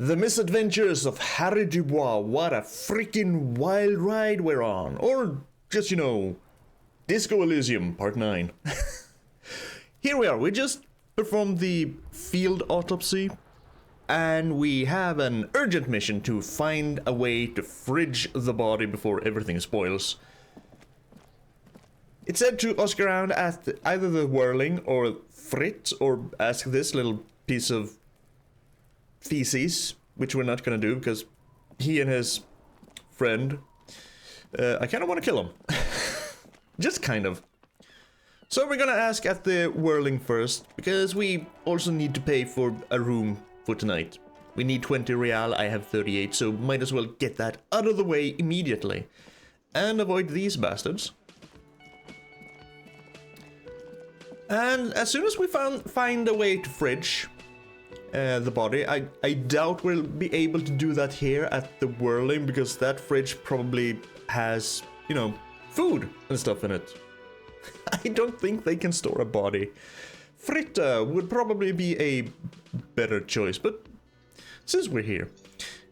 The Misadventures of Harry Dubois. What a freaking wild ride we're on. Or just, you know, Disco Elysium, part 9. Here we are. We just performed the field autopsy. And we have an urgent mission to find a way to frige the body before everything spoils. It said to ask around at either the whirling or Frit, or ask this little piece of feces, which we're not gonna do because he and his friend, I kind of want to kill him. Just kind of. So we're gonna ask at the whirling first, because we also need to pay for a room for tonight. We need 20 real, I have 38, so might as well get that out of the way immediately. And avoid these bastards. And as soon as we find a way to fridge the body, I doubt we'll be able to do that here at the whirling, because that fridge probably has, you know, food and stuff in it. I don't think they can store a body. Fritta would probably be a better choice, but since we're here,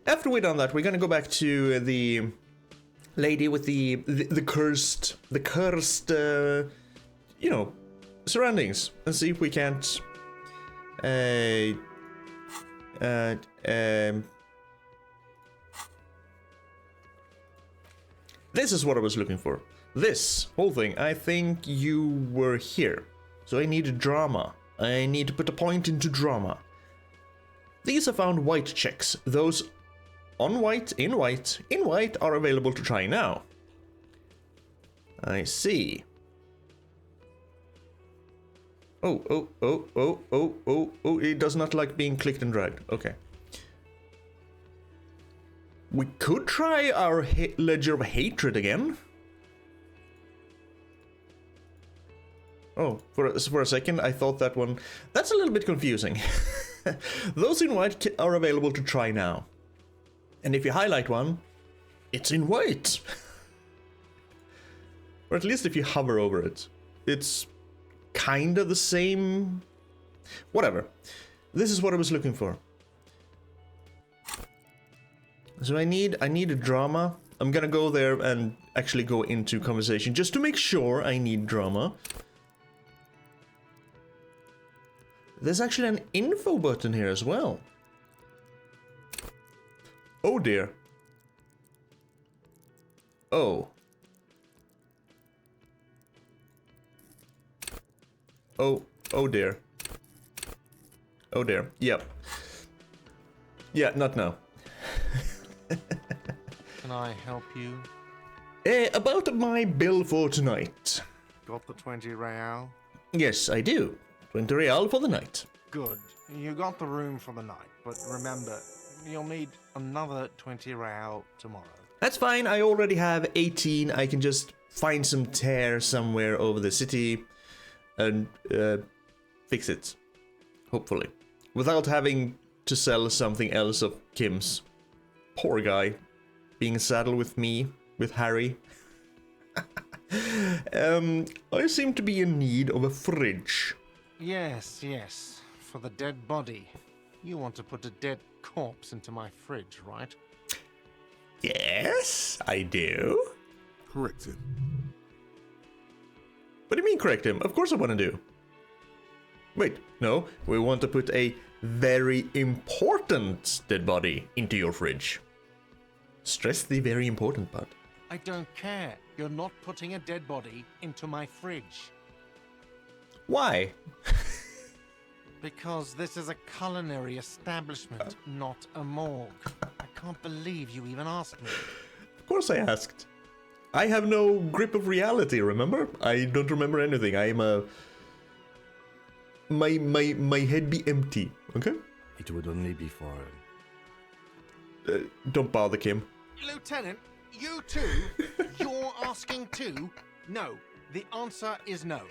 after we've done that, we're gonna go back to the lady with the cursed, you know, surroundings, and see if we can't, this is what I was looking for. This whole thing, I think you were here. So I need drama. I need to put a point into drama. These are found white checks. Those on white, in white, are available to try now. I see. Oh, it does not like being clicked and dragged. Okay. We could try our Ledger of Hatred again. Oh, for a second, I thought that one... That's a little bit confusing. Those in white are available to try now. And if you highlight one, it's in white. Or at least if you hover over it. It's kind of the same... Whatever. This is what I was looking for. So I need a drama. I'm gonna go there and actually go into conversation just to make sure I need drama. There's actually an info button here as well. Oh dear. Oh. Oh dear. Oh dear. Yep. Yeah, not now. Can I help you? About my bill for tonight. Got the 20 real? Yes, I do. 20 real for the night. Good. You got the room for the night, but remember, you'll need another 20 real tomorrow. That's fine, I already have 18. I can just find some tear somewhere over the city and fix it. Hopefully. Without having to sell something else of Kim's. Poor guy. Being saddled with me, with Harry. I seem to be in need of a fridge. Yes, for the dead body. You want to put a dead corpse into my fridge, right? Yes, I do. Correct him. What do you mean correct him? Of course I want to do. Wait, no, we want to put a very important dead body into your fridge. Stress the very important part. I don't care. You're not putting a dead body into my fridge. Why? Because this is a culinary establishment, not a morgue. I can't believe you even asked me. Of course I asked. I have no grip of reality, remember? I don't remember anything. I am a... My head be empty, okay? It would only be for... Don't bother, Kim. Lieutenant, you too? You're asking too? No. The answer is no.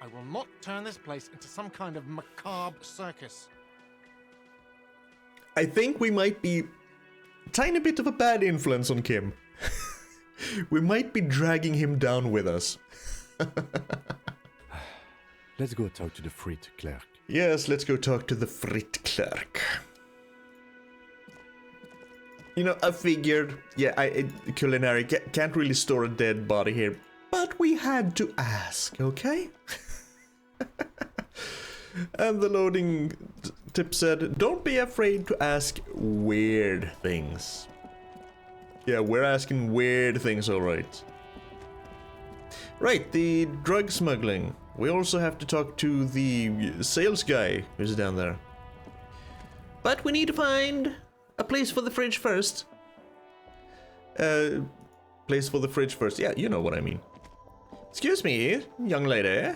I will not turn this place into some kind of macabre circus. I think we might be a tiny bit of a bad influence on Kim. We might be dragging him down with us. Let's go talk to the frit clerk. Yes, let's go talk to the frit clerk. You know, I figured, yeah, culinary can't really store a dead body here, but we had to ask, okay? And the loading tip said, don't be afraid to ask weird things. Yeah, we're asking weird things, alright. Right, the drug smuggling. We also have to talk to the sales guy who's down there. But we need to find a place for the fridge first. Place for the fridge first. Yeah, you know what I mean. Excuse me, young lady.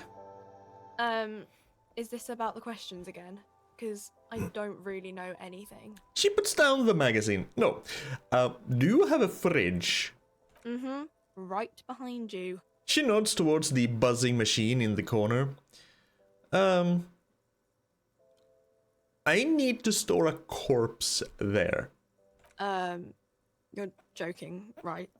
Is this about the questions again? Because I don't really know anything. She puts down the magazine. No. Do you have a fridge? Mm-hmm. Right behind you. She nods towards the buzzing machine in the corner. I need to store a corpse there. You're joking, right?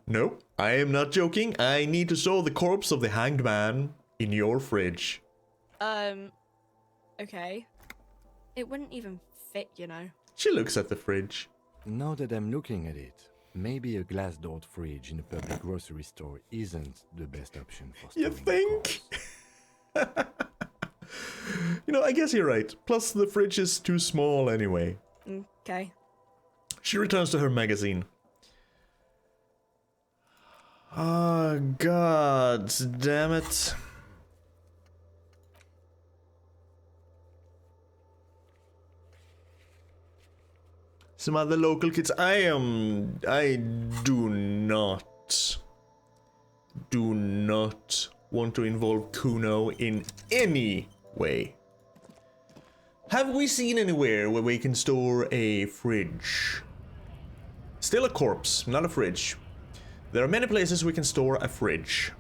No, I am not joking. I need to store the corpse of the hanged man in your fridge. Okay. It wouldn't even fit, you know. She looks at the fridge. Now that I'm looking at it, maybe a glass-doored fridge in a public grocery store isn't the best option for storing You think? You know, I guess you're right. Plus, the fridge is too small anyway. Okay. She returns to her magazine. Oh, God damn it. Some other local kids. I do not want to involve Kuno in any way. Have we seen anywhere where we can store a fridge? Still a corpse, not a fridge. There are many places we can store a fridge.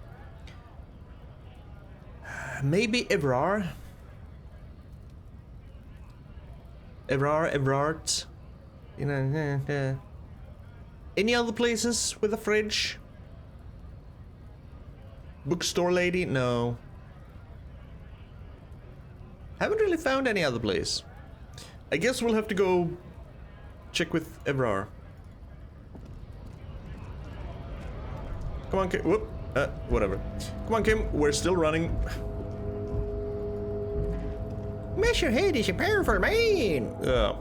Maybe Evrar? Evrard? You know, any other places with a fridge? Bookstore lady? No. Haven't really found any other place. I guess we'll have to go check with Evrar. Come on, Kim. Whoop. Whatever. Come on, Kim. We're still running. Mr. Head is a powerful man. Oh.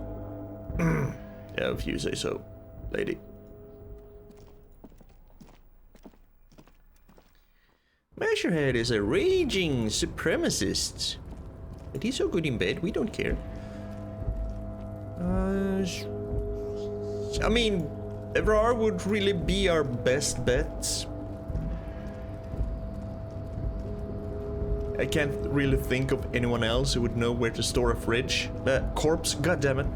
Yeah, if you say so, lady. Measurehead is a raging supremacist. But he's so good in bed, we don't care. I mean, Evrar would really be our best bet. I can't really think of anyone else who would know where to store a fridge. Corpse, goddammit.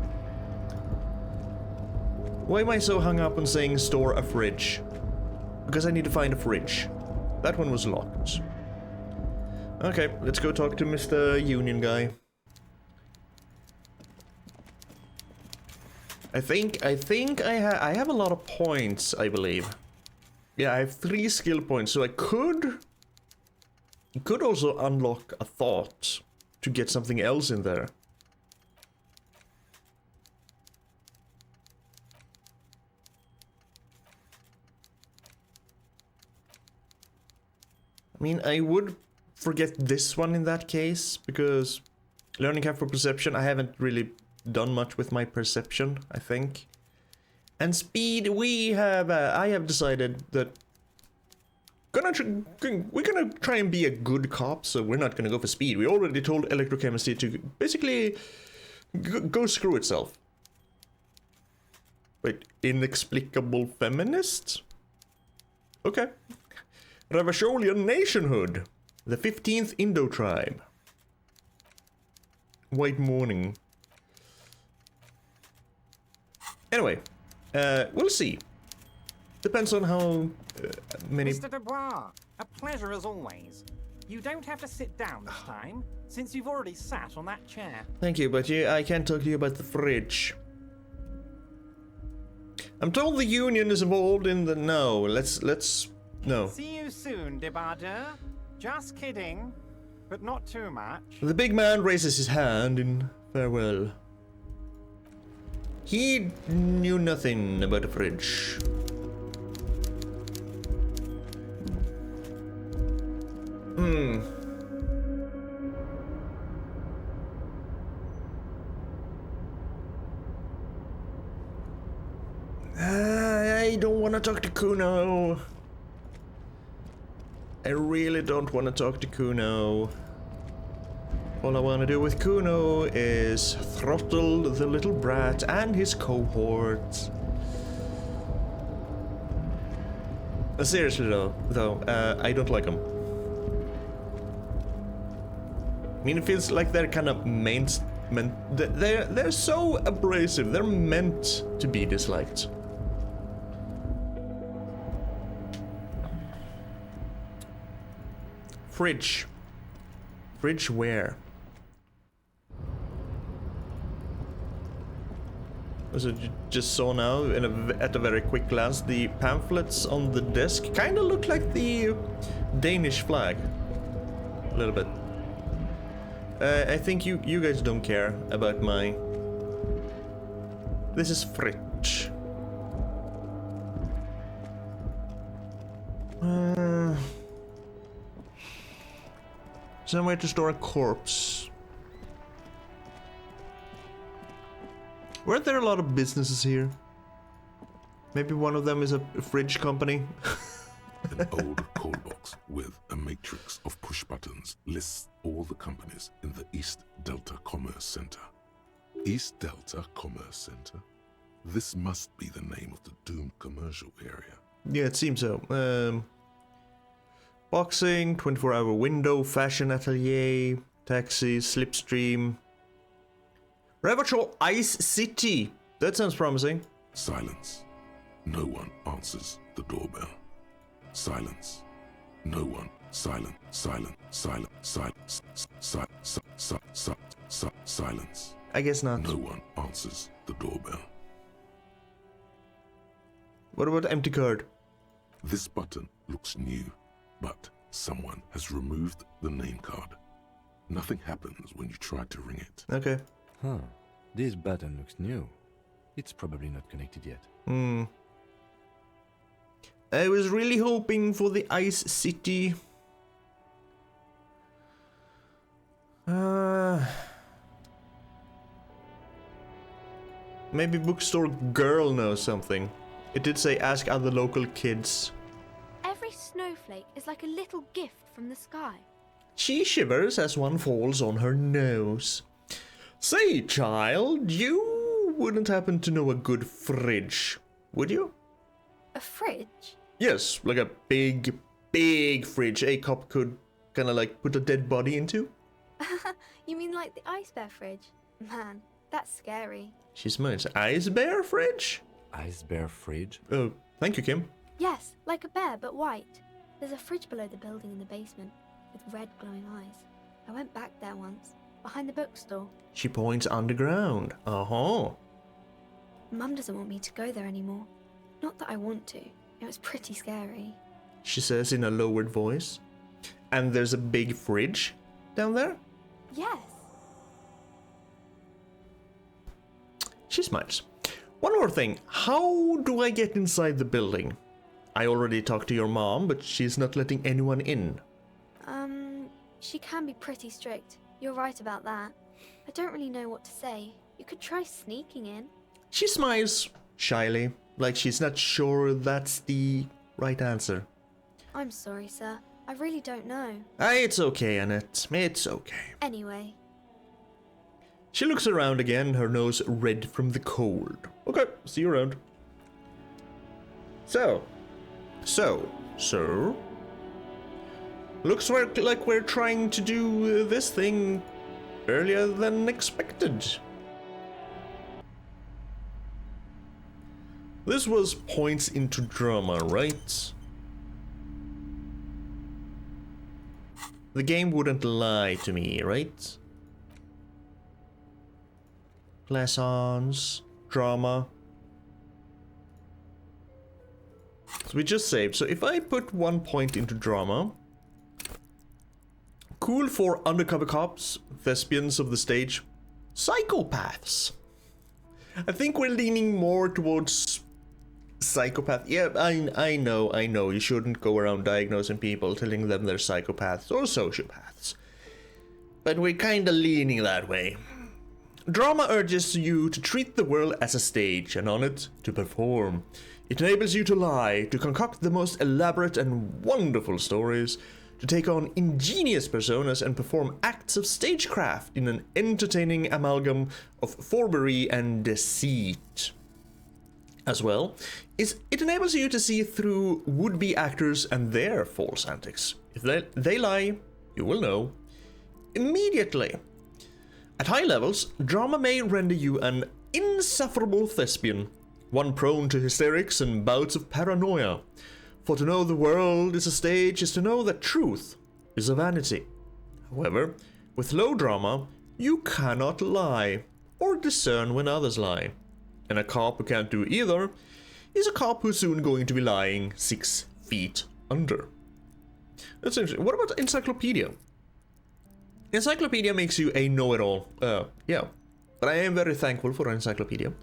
Why am I so hung up on saying store a fridge? Because I need to find a fridge. That one was locked. Okay, let's go talk to Mr. Union guy. I think I have a lot of points, I believe. Yeah, I have 3 skill points, so I could also unlock a thought to get something else in there. I mean, I would forget this one in that case, because learning cap for perception, I haven't really done much with my perception, I think. And speed, I have decided that we're gonna try and be a good cop, so we're not gonna go for speed. We already told Electrochemistry to basically go screw itself. Wait, inexplicable feminist? Okay. Ravasholian nationhood. The 15th Indo tribe. White morning. Anyway, we'll see. Depends on how many... Mr. Dubois, a pleasure as always. You don't have to sit down this time, since you've already sat on that chair. Thank you, but I can't talk to you about the fridge. I'm told the Union is involved in the... No, let's... No. See you soon, Debardeur. Just kidding, but not too much. The big man raises his hand in farewell. He knew nothing about a fridge. I don't want to talk to Kuno. I really don't want to talk to Kuno. All I want to do with Kuno is throttle the little brat and his cohorts. Seriously though, I don't like them. I mean, it feels like they're kind of they're so abrasive. They're meant to be disliked. Fridge. Fridge where? As I just saw now, at a very quick glance, the pamphlets on the desk kind of look like the Danish flag. A little bit. I think you guys don't care about my... This is fridge. Somewhere to store a corpse. Weren't there a lot of businesses here? Maybe one of them is a fridge company? An old call box with a matrix of push buttons lists all the companies in the East Delta Commerce Center. East Delta Commerce Center? This must be the name of the doomed commercial area. Yeah, it seems so. Boxing, 24-hour window, fashion atelier, taxi, slipstream. Reverchol Ice City. That sounds promising. Silence. No one answers the doorbell. Silence. No one. Silent. Silent. Silent. Silence. Silence. I guess not. No one answers the doorbell. What about empty card? This button looks new, but someone has removed the name card. Nothing happens when you try to ring it. Okay. Huh. This button looks new. It's probably not connected yet. I was really hoping for the Ice City. Maybe bookstore girl knows something. It did say ask other local kids. Every snowflake is like a little gift from the sky. She shivers as one falls on her nose. Say, child, you wouldn't happen to know a good fridge, would you? A fridge? Yes, like a big fridge a cop could kind of like put a dead body into. You mean like the ice bear fridge? Man, that's scary. She smiles. Ice bear fridge? Ice bear fridge? Oh, thank you, Kim. Yes, like a bear, but white. There's a fridge below the building in the basement, with red glowing eyes. I went back there once, behind the bookstore. She points underground. Uh-huh. Mum doesn't want me to go there anymore. Not that I want to. It was pretty scary. She says in a lowered voice. And there's a big fridge down there? Yes. She smiles. One more thing. How do I get inside the building? I already talked to your mom, but she's not letting anyone in. She can be pretty strict. You're right about that. I don't really know what to say. You could try sneaking in. She smiles shyly, like she's not sure that's the right answer. I'm sorry, sir. I really don't know. It's okay, Annette. It's okay. Anyway. She looks around again, her nose red from the cold. Okay, see you around. So. Looks like we're trying to do this thing earlier than expected. This was points into drama, right? The game wouldn't lie to me, right? Lessons, drama. So we just saved. So if I put 1 point into drama, cool for undercover cops, thespians of the stage, psychopaths. I think we're leaning more towards psychopath. Yeah, I know. You shouldn't go around diagnosing people, telling them they're psychopaths or sociopaths. But we're kinda leaning that way. Drama urges you to treat the world as a stage and on it to perform. It enables you to lie, to concoct the most elaborate and wonderful stories, to take on ingenious personas and perform acts of stagecraft in an entertaining amalgam of forbery and deceit. As well, it enables you to see through would-be actors and their false antics. If they lie, you will know immediately. At high levels, drama may render you an insufferable thespian, one prone to hysterics and bouts of paranoia. For to know the world is a stage is to know that truth is a vanity. However, with low drama, you cannot lie, or discern when others lie. And a cop who can't do either is a cop who's soon going to be lying 6 feet under. That's interesting. What about Encyclopedia? Encyclopedia makes you a know-it-all. Yeah. But I am very thankful for Encyclopedia.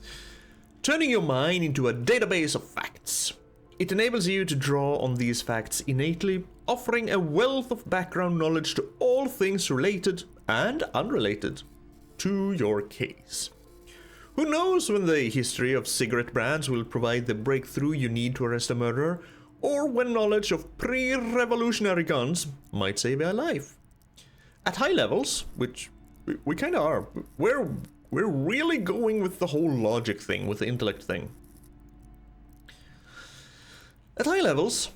Turning your mind into a database of facts. It enables you to draw on these facts innately, offering a wealth of background knowledge to all things related and unrelated to your case. Who knows when the history of cigarette brands will provide the breakthrough you need to arrest a murderer, or when knowledge of pre-revolutionary guns might save a life. At high levels, which we kind of are, we're really going with the whole logic thing, with the intellect thing. At high levels,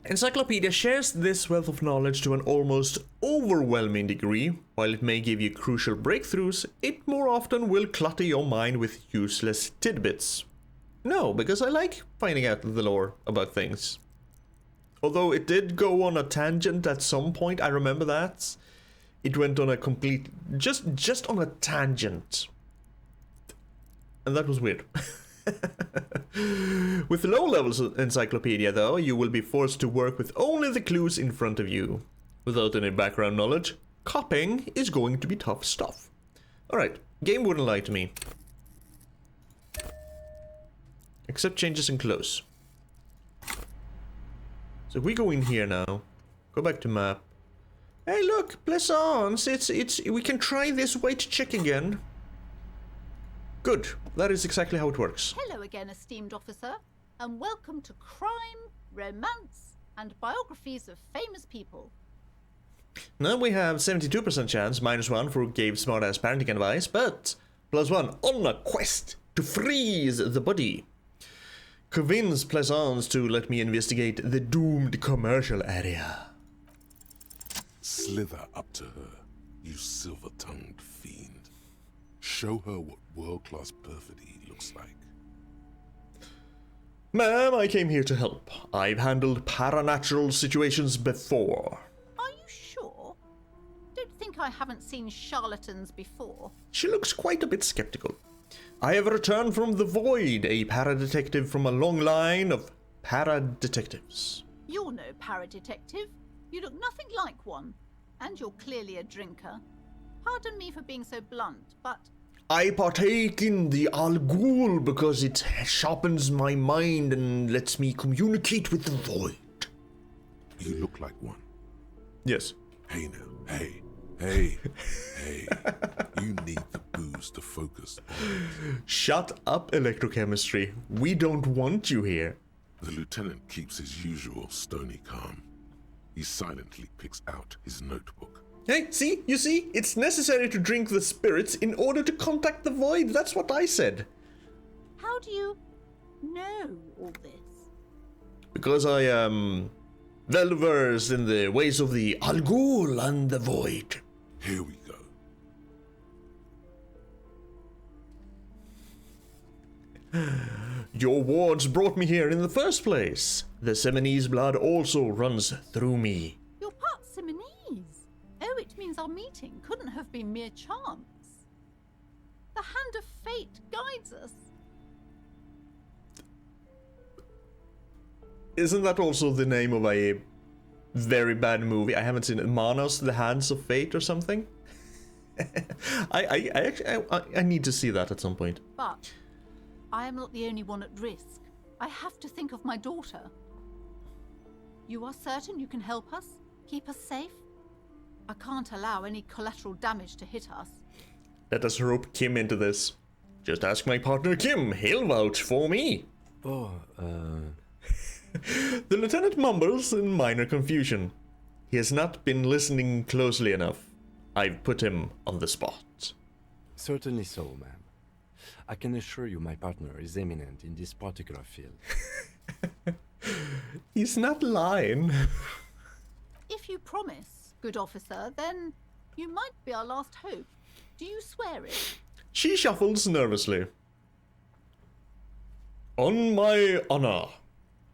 Encyclopedia shares this wealth of knowledge to an almost overwhelming degree. While it may give you crucial breakthroughs, it more often will clutter your mind with useless tidbits. No, because I like finding out the lore about things. Although it did go on a tangent at some point, I remember that. It went on a complete... just on a tangent. And that was weird. With low levels of Encyclopedia, though, you will be forced to work with only the clues in front of you. Without any background knowledge, copying is going to be tough stuff. Alright, game wouldn't lie to me. Except changes in clothes. So if we go in here now, go back to map. Hey look, Plaisance, we can try this white chick again. Good, that is exactly how it works. Hello again, esteemed officer, and welcome to Crime, Romance, and Biographies of Famous People. Now we have 72% chance, -1 for gave smart-ass parenting advice, but +1 on a quest to freeze the body. Convince Plaisance to let me investigate the doomed commercial area. Slither up to her, you silver-tongued fiend. Show her what world-class perfidy looks like. Ma'am, I came here to help. I've handled paranatural situations before. Are you sure? Don't think I haven't seen charlatans before. She looks quite a bit skeptical. I have returned from the void, a paradetective from a long line of paradetectives. You're no paradetective. You look nothing like one. And you're clearly a drinker. Pardon me for being so blunt, but... I partake in the Al Ghul because it sharpens my mind and lets me communicate with the void. You look like one. Yes. Hey now, hey. Hey. You need the booze to focus on it. Shut up, Electrochemistry. We don't want you here. The lieutenant keeps his usual stony calm. He silently picks out his notebook. Hey, see? You see? It's necessary to drink the spirits in order to contact the void. That's what I said. How do you know all this? Because I am well-versed in the ways of the Al Ghul and the void. Here we go. Your wards brought me here in the first place. The Seminese blood also runs through me. You're part Simonese. Oh, it means our meeting couldn't have been mere chance. The hand of fate guides us. Isn't that also the name of a very bad movie? I haven't seen it. Manos, The Hands of Fate or something? I actually I need to see that at some point. But I am not the only one at risk. I have to think of my daughter. You are certain you can help us? Keep us safe? I can't allow any collateral damage to hit us. Let us rope Kim into this. Just ask my partner Kim. He'll vouch for me. Oh, The lieutenant mumbles in minor confusion. He has not been listening closely enough. I've put him on the spot. certainly so, ma'am. I can assure you my partner is eminent in this particular field. He's not lying. If you promise, good officer, then you might be our last hope. Do you swear it? She shuffles nervously. On my honor.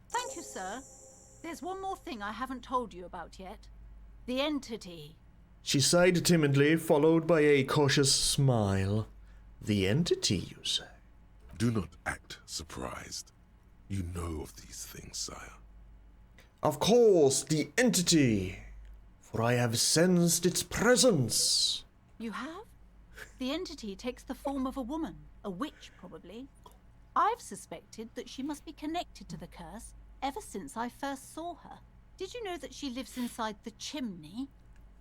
Thank you, sir. There's one more thing I haven't told you about yet. The entity. She sighed timidly, followed by a cautious smile. The entity, you say? Do not act surprised. You know of these things, sire. Of course, the entity. For I have sensed its presence. You have? The entity takes the form of a woman, a witch probably. I've suspected that she must be connected to the curse ever since I first saw her. Did you know that she lives inside the chimney?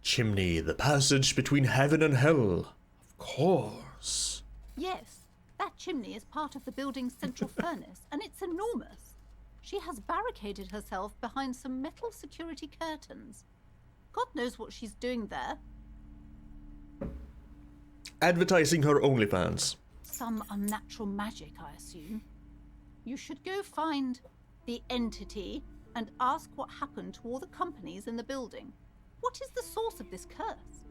Chimney, the passage between heaven and hell. Of course. Yes, that chimney is part of the building's central furnace, and it's enormous. She has barricaded herself behind some metal security curtains. God knows what she's doing there. Advertising her OnlyFans. Some unnatural magic, I assume. You should go find the entity and ask what happened to all the companies in the building. What is the source of this curse?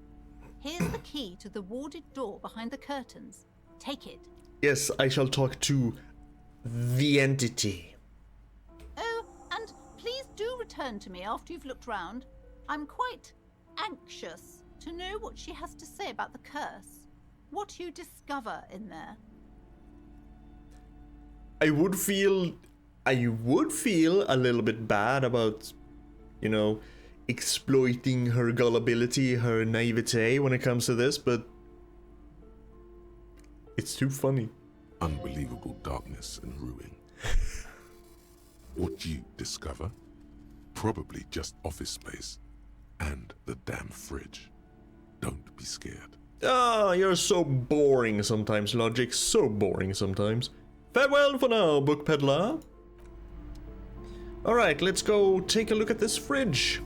Here's the key to the warded door behind the curtains. Take it. Yes, I shall talk to the entity. Oh, and please do return to me after you've looked round. I'm quite anxious to know what she has to say about the curse. What you discover in there. I would feel a little bit bad about, you know, exploiting her gullibility, her naivete when it comes to this, but it's too funny. Unbelievable darkness and ruin. What you discover? Probably just office space. And the damn fridge. Don't be scared. Ah, you're so boring sometimes, Logic. So boring sometimes. Farewell for now, book peddler. Alright, let's go take a look at this fridge.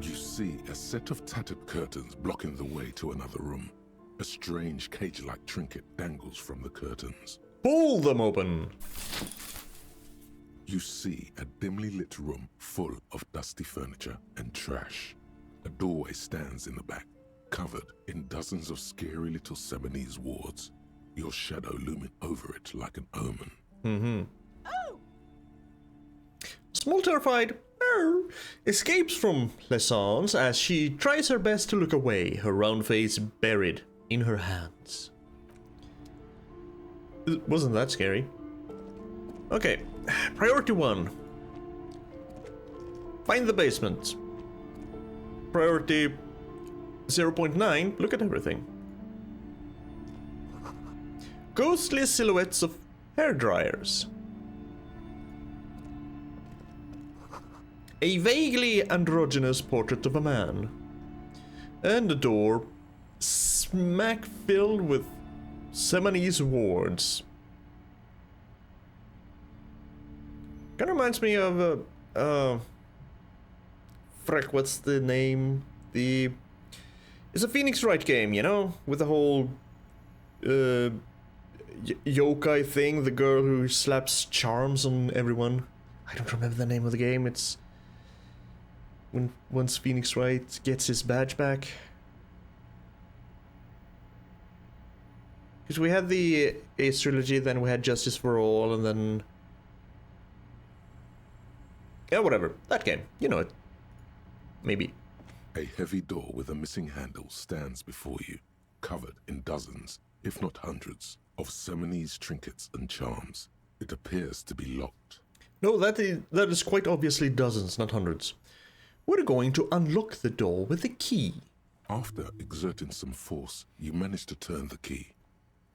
You see a set of tattered curtains blocking the way to another room. A strange cage-like trinket dangles from the curtains. Pull them open. You see a dimly lit room full of dusty furniture and trash. A doorway stands in the back, covered in dozens of scary little Seminese wards, your shadow looming over it like an omen. Mm-hmm. Oh! Small terrified escapes from Lessons as she tries her best to look away, her round face buried in her hands. Wasn't that scary? Okay, priority 1. Find the basement. Priority 0.9, look at everything. Ghostly silhouettes of hair dryers. A vaguely androgynous portrait of a man. And a door smack filled with Seminese wards. Kinda reminds me of frick, what's the name? It's a Phoenix Wright game, you know? With the whole yokai thing, the girl who slaps charms on everyone. I don't remember the name of the game. It's once Phoenix Wright gets his badge back. Because we had the Ace trilogy, then we had Justice for All, and then... yeah, whatever. That game. You know it. Maybe. A heavy door with a missing handle stands before you, covered in dozens, if not hundreds, of Seminese trinkets and charms. It appears to be locked. No, that is quite obviously dozens, not hundreds. We're going to unlock the door with the key. After exerting some force, you manage to turn the key.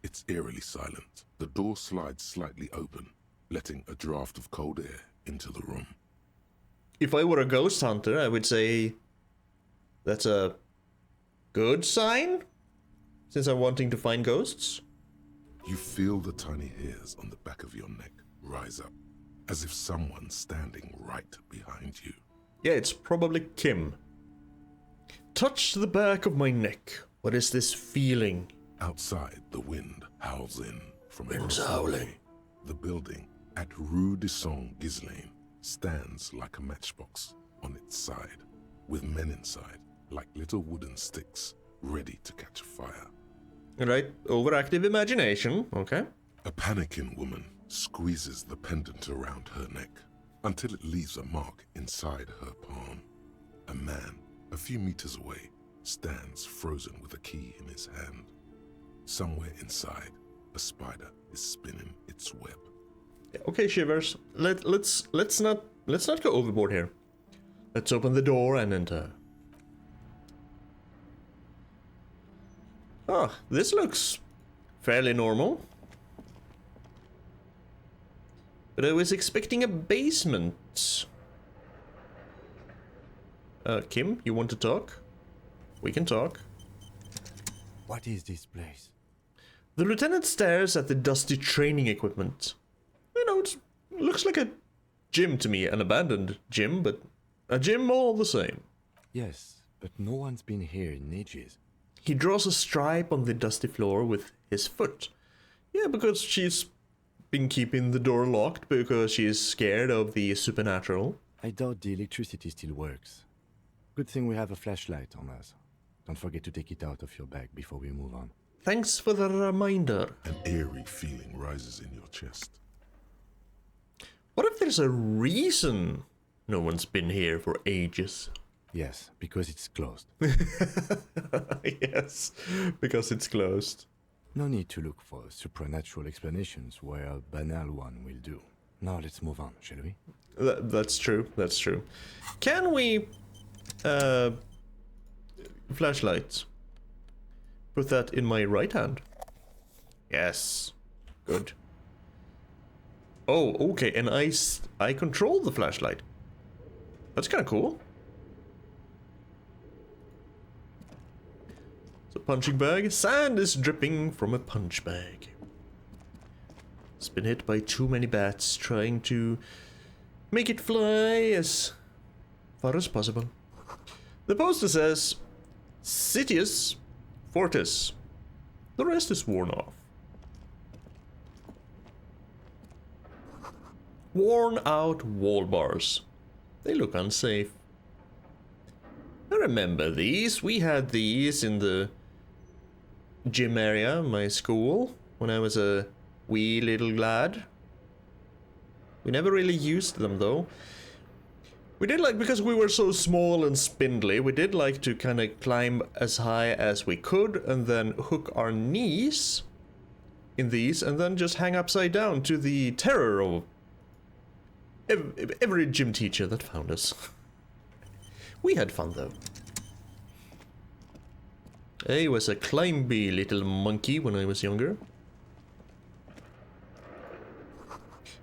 It's eerily silent. The door slides slightly open, letting a draft of cold air into the room. If I were a ghost hunter, I would say that's a good sign, since I'm wanting to find ghosts. You feel the tiny hairs on the back of your neck rise up, as if someone's standing right behind you. Yeah, it's probably Kim. Touch the back of my neck. What is this feeling? Outside, the wind howls in from Wind's across the howling. way. The building at Rue de Saint-Ghislain stands like a matchbox on its side, with men inside, like little wooden sticks, ready to catch a fire. Right, overactive imagination, okay. A panicking woman squeezes the pendant around her neck until it leaves a mark inside her palm. A man, a few meters away, stands frozen with a key in his hand. Somewhere inside, a spider is spinning its web. Okay, Shivers. Let's not go overboard here. Let's open the door and enter. Ah, this looks fairly normal. But I was expecting a basement. Kim, you want to talk? We can talk. What is this place? The lieutenant stares at the dusty training equipment. You know, it looks like a gym to me, an abandoned gym, but a gym all the same. Yes, but no one's been here in ages. He draws a stripe on the dusty floor with his foot. Yeah, because she's been keeping the door locked because she's scared of the supernatural. I doubt the electricity still works. Good thing we have a flashlight on us. Don't forget to take it out of your bag before we move on. Thanks for the reminder. An eerie feeling rises in your chest. What if there's a reason no one's been here for ages? Yes, because it's closed. Yes, because it's closed. No need to look for supernatural explanations where a banal one will do. Now let's move on, shall we? That's true, that's true. Can we... flashlight. Put that in my right hand. Yes. Good. Oh, okay, and I control the flashlight. That's kind of cool. It's a punching bag. Sand is dripping from a punch bag. It's been hit by too many bats trying to make it fly as far as possible. The poster says, Citius Fortis. The rest is worn off. Worn out wall bars. They look unsafe. I remember these. We had these in the gym area of my school when I was a wee little lad. We never really used them though. We did like, because we were so small and spindly, we did like to kind of climb as high as we could and then hook our knees in these and then just hang upside down to the terror of every gym teacher that found us. We had fun though. I was a climby little monkey when I was younger.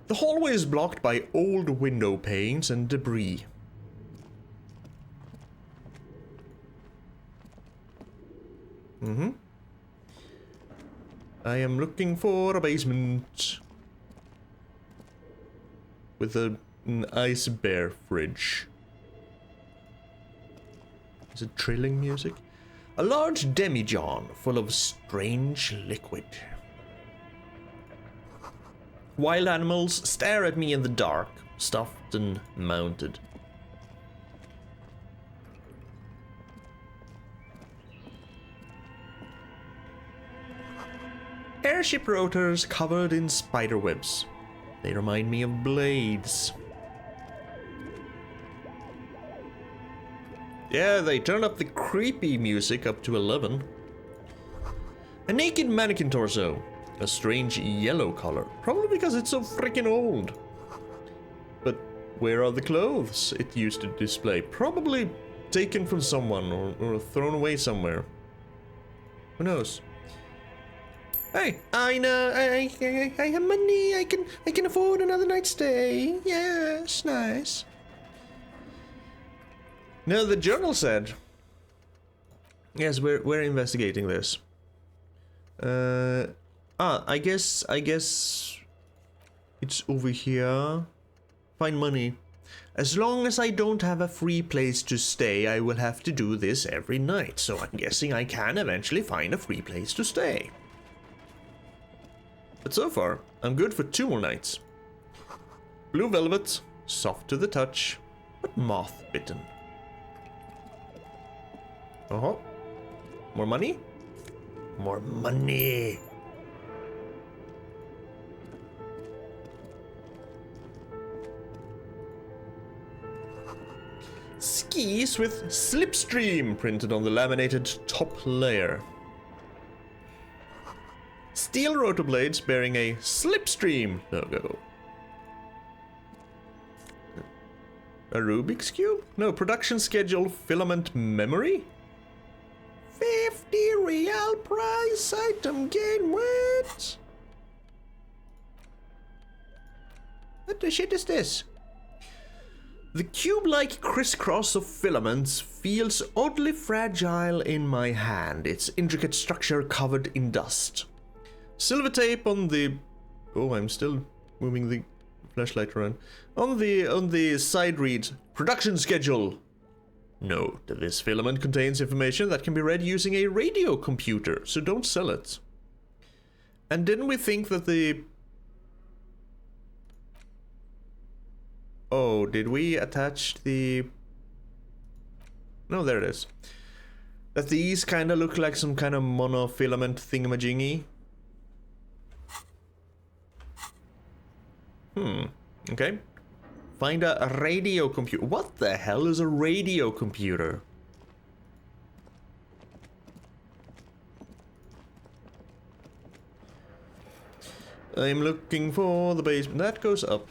The hallway is blocked by old window panes and debris. I am looking for a basement with an ice bear fridge. Is it trilling music? A large demijohn full of strange liquid. Wild animals stare at me in the dark, stuffed and mounted. Airship rotors covered in spider webs. They remind me of blades. Yeah, they turn up the creepy music up to 11. A naked mannequin torso. A strange yellow color. Probably because it's so freaking old. But Where are the clothes it used to display? Probably taken from someone or thrown away somewhere. Who knows? Hey, I know. I have money. I can afford another night's stay. Yes, nice. No, the journal said. Yes, we're investigating this. I guess it's over here. Find money. As long as I don't have a free place to stay, I will have to do this every night. So I'm guessing I can eventually find a free place to stay. But so far, I'm good for 2 more nights. Blue velvet, soft to the touch, but moth-bitten. Uh-huh. More money? More money! Skis with Slipstream printed on the laminated top layer. Steel rotor blades bearing a Slipstream logo. A Rubik's Cube? No, production schedule filament memory? 50 real price item gain, what? What the shit is this? The cube-like crisscross of filaments feels oddly fragile in my hand, its intricate structure covered in dust. Silver tape on the... Oh, I'm still moving the flashlight around. On the side reads, production schedule. Note that this filament contains information that can be read using a radio computer, so don't sell it. And didn't we think that the... Oh, did we attach the... No, there it is. That these kind of look like some kind of monofilament thingamajiggy. Okay. Find a radio computer. What the hell is a radio computer? I'm looking for the basement. That goes up.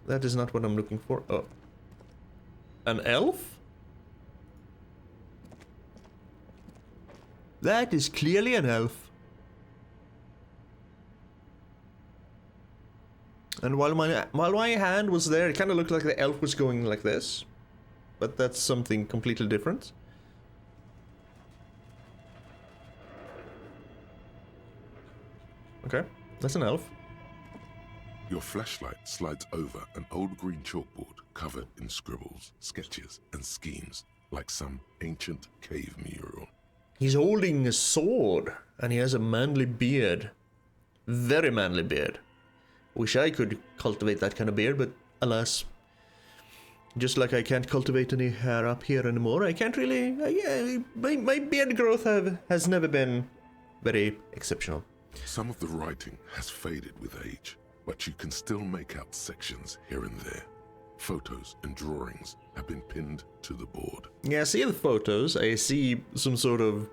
That is not what I'm looking for. Oh. An elf? That is clearly an elf. And while my hand was there, it kind of looked like the elf was going like this. But that's something completely different. Okay, that's an elf. Your flashlight slides over an old green chalkboard covered in scribbles, sketches, and schemes, like some ancient cave mural. He's holding a sword, and he has a manly beard. Very manly beard. Wish I could cultivate that kind of beard, but alas. Just like I can't cultivate any hair up here anymore, I can't really... my beard growth has never been very exceptional. Some of the writing has faded with age, but you can still make out sections here and there. Photos and drawings have been pinned to the board. Yeah, I see the photos. I see some sort of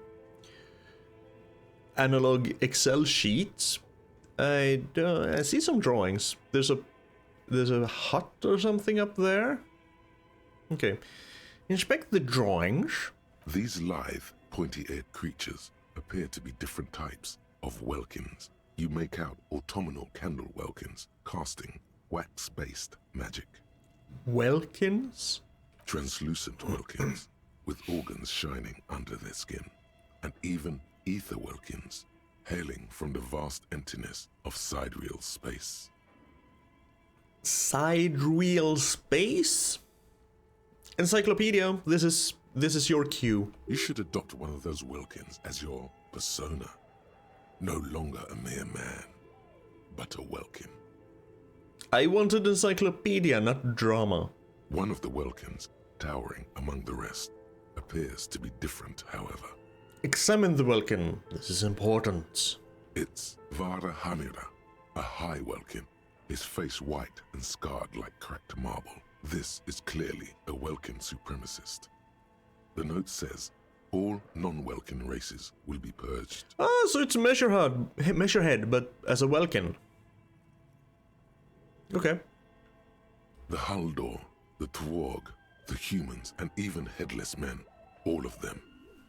analog Excel sheets. I see some drawings. There's a hut or something up there. Okay. Inspect the drawings. These lithe, pointy-eared creatures appear to be different types of welkins. You make out autumnal candle welkins casting wax-based magic. Welkins? Translucent welkins with organs shining under their skin, and even ether welkins hailing from the vast emptiness of sidereal space. Sidereal space? Encyclopedia, this is your cue. You should adopt one of those welkins as your persona. No longer a mere man, but a welkin. I wanted encyclopedia, not drama. One of the welkins, towering among the rest, appears to be different, however. Examine the welkin. This is important. It's Vara Hamira, a high welkin, his face white and scarred like cracked marble. This is clearly a welkin supremacist. The note says, all non-welkin races will be purged. Ah, so it's Measurehead, but as a welkin. Okay. The Haldor, the Twarg, the humans, and even headless men, all of them,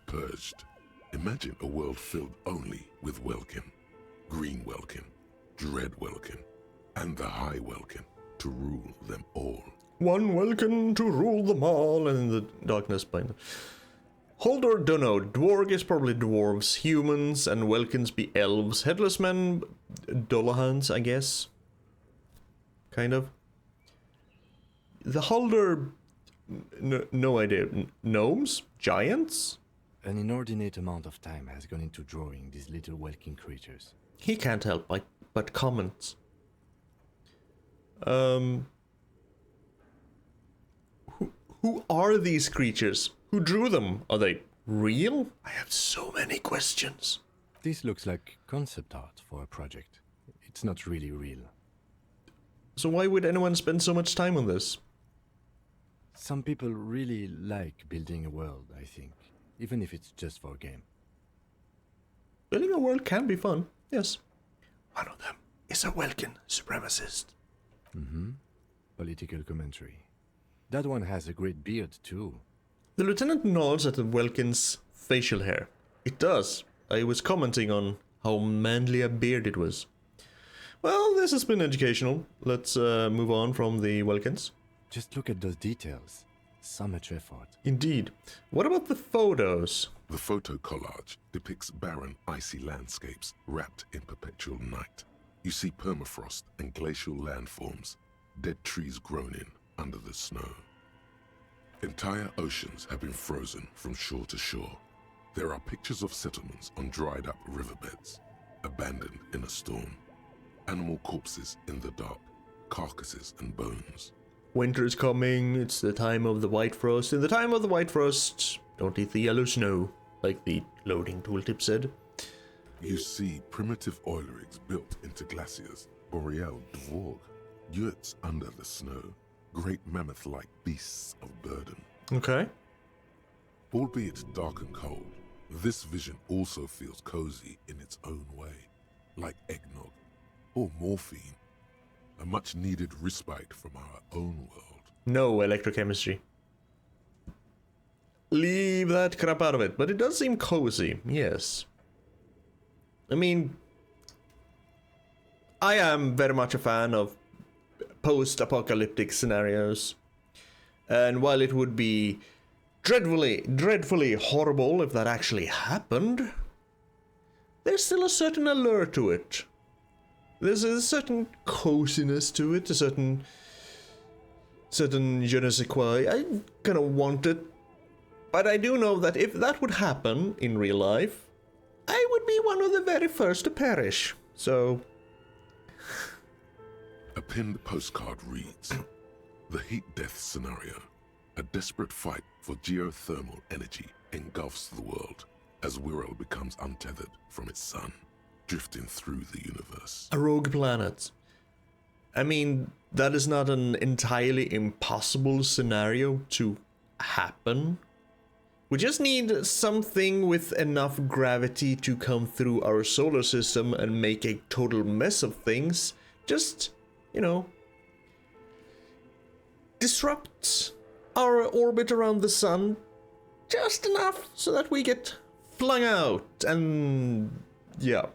purged. Imagine a world filled only with Welkin, Green Welkin, Dread Welkin, and the High Welkin to rule them all. One Welkin to rule them all, and in the darkness behind them. Holdor, don't know. Dwarg is probably dwarves, humans, and Welkins be elves. Headless men, Dullahans, I guess. Kind of. The Holdor, no idea. Gnomes? Giants? An inordinate amount of time has gone into drawing these little Welkin creatures. He can't help but comment. Who are these creatures? Who drew them? Are they real? I have so many questions. This looks like concept art for a project. It's not really real. So why would anyone spend so much time on this? Some people really like building a world, I think, even if it's just for a game. Building a world can be fun, yes. One of them is a Welkin supremacist. Political commentary. That one has a great beard, too. The lieutenant nods at the Welkin's facial hair. It does. I was commenting on how manly a beard it was. Well, this has been educational. Let's move on from the Welkins. Just look at those details. So much effort. Indeed. What about the photos? The photo collage depicts barren, icy landscapes wrapped in perpetual night. You see permafrost and glacial landforms, dead trees grown in under the snow. Entire oceans have been frozen from shore to shore. There are pictures of settlements on dried up riverbeds, abandoned in a storm. Animal corpses in the dark, carcasses and bones. Winter's coming, it's the time of the white frost. In the time of the white frost, don't eat the yellow snow, like the loading tooltip said. You see primitive oil rigs built into glaciers, boreal dwarg, yurts under the snow, great mammoth-like beasts of burden. Okay. Albeit dark and cold, this vision also feels cozy in its own way, like eggnog or morphine, a much-needed respite from our own world. No electrochemistry. Leave that crap out of it, but it does seem cozy, yes. I mean, I am very much a fan of post-apocalyptic scenarios, and while it would be dreadfully horrible if that actually happened, there's still a certain allure to it. There's a certain coziness to it, a certain je ne sais quoi. I kind of want it, but I do know that if that would happen in real life, I would be one of the very first to perish. So A pinned postcard reads, "The heat death scenario. A desperate fight for geothermal energy engulfs the world as Wirral becomes untethered from its sun, drifting through the universe." a rogue planet. I mean, that is not an entirely impossible scenario to happen. We just need something with enough gravity to come through our solar system and make a total mess of things. Just, disrupt our orbit around the sun just enough so that we get flung out, and yeah.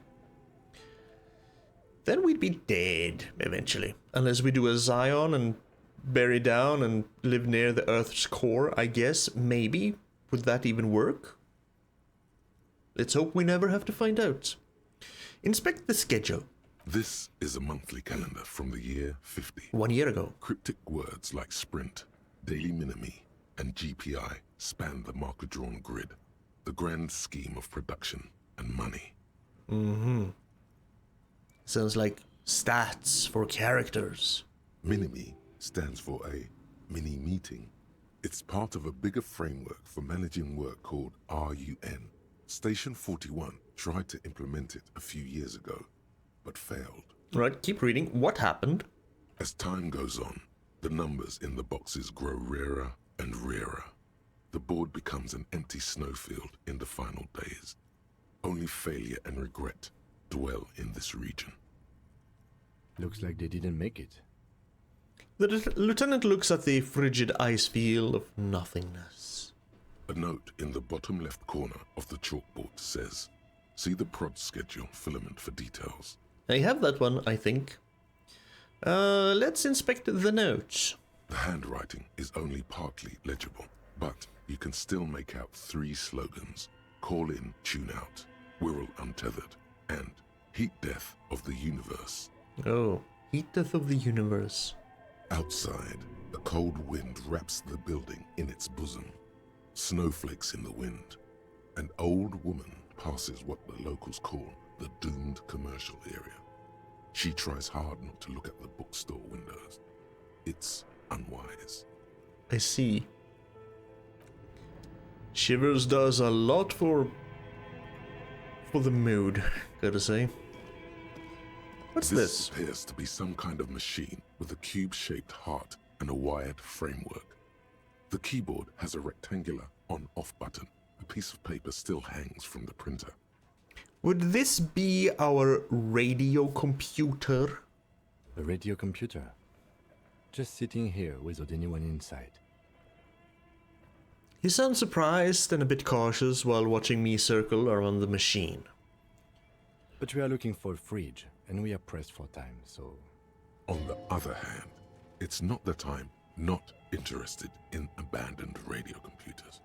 Then we'd be dead eventually. Unless we do a Zion and bury down and live near the Earth's core, I guess. Maybe. Would that even work? Let's hope we never have to find out. Inspect the schedule. This is a monthly calendar from the year 50. 1 year ago. Cryptic words like sprint, daily minimi, and GPI span the marker-drawn grid, the grand scheme of production and money. Sounds like stats for characters. Minimi stands for a mini-meeting. It's part of a bigger framework for managing work called RUN. Station 41 tried to implement it a few years ago, but failed. Right, keep reading. What happened? As time goes on, the numbers in the boxes grow rarer and rarer. The board becomes an empty snowfield in the final days. Only failure and regret dwell in this region. Looks like they didn't make it. The lieutenant looks at the frigid ice field of nothingness. A note in the bottom left corner of the chalkboard says, "See the prod schedule filament for details." I have that one, I think. Let's inspect the notes. The handwriting is only partly legible, but you can still make out 3 slogans: "Call in, tune out," "Wirral untethered," and "Heat death of the universe." Oh, heat death of the universe. Outside, a cold wind wraps the building in its bosom. Snowflakes in the wind. An old woman passes what the locals call the doomed commercial area. She tries hard not to look at the bookstore windows. It's unwise. I see. Shivers does a lot for the mood, gotta say. What's this? Appears to be some kind of machine with a cube-shaped heart and a wired framework. The keyboard has a rectangular on-off button. A piece of paper still hangs from the printer. Would this be our radio computer? A radio computer. Just sitting here without anyone inside. He sounds surprised and a bit cautious while watching me circle around the machine. But we are looking for frige, and we are pressed for time, so... On the other hand, it's not that I'm not interested in abandoned radio computers.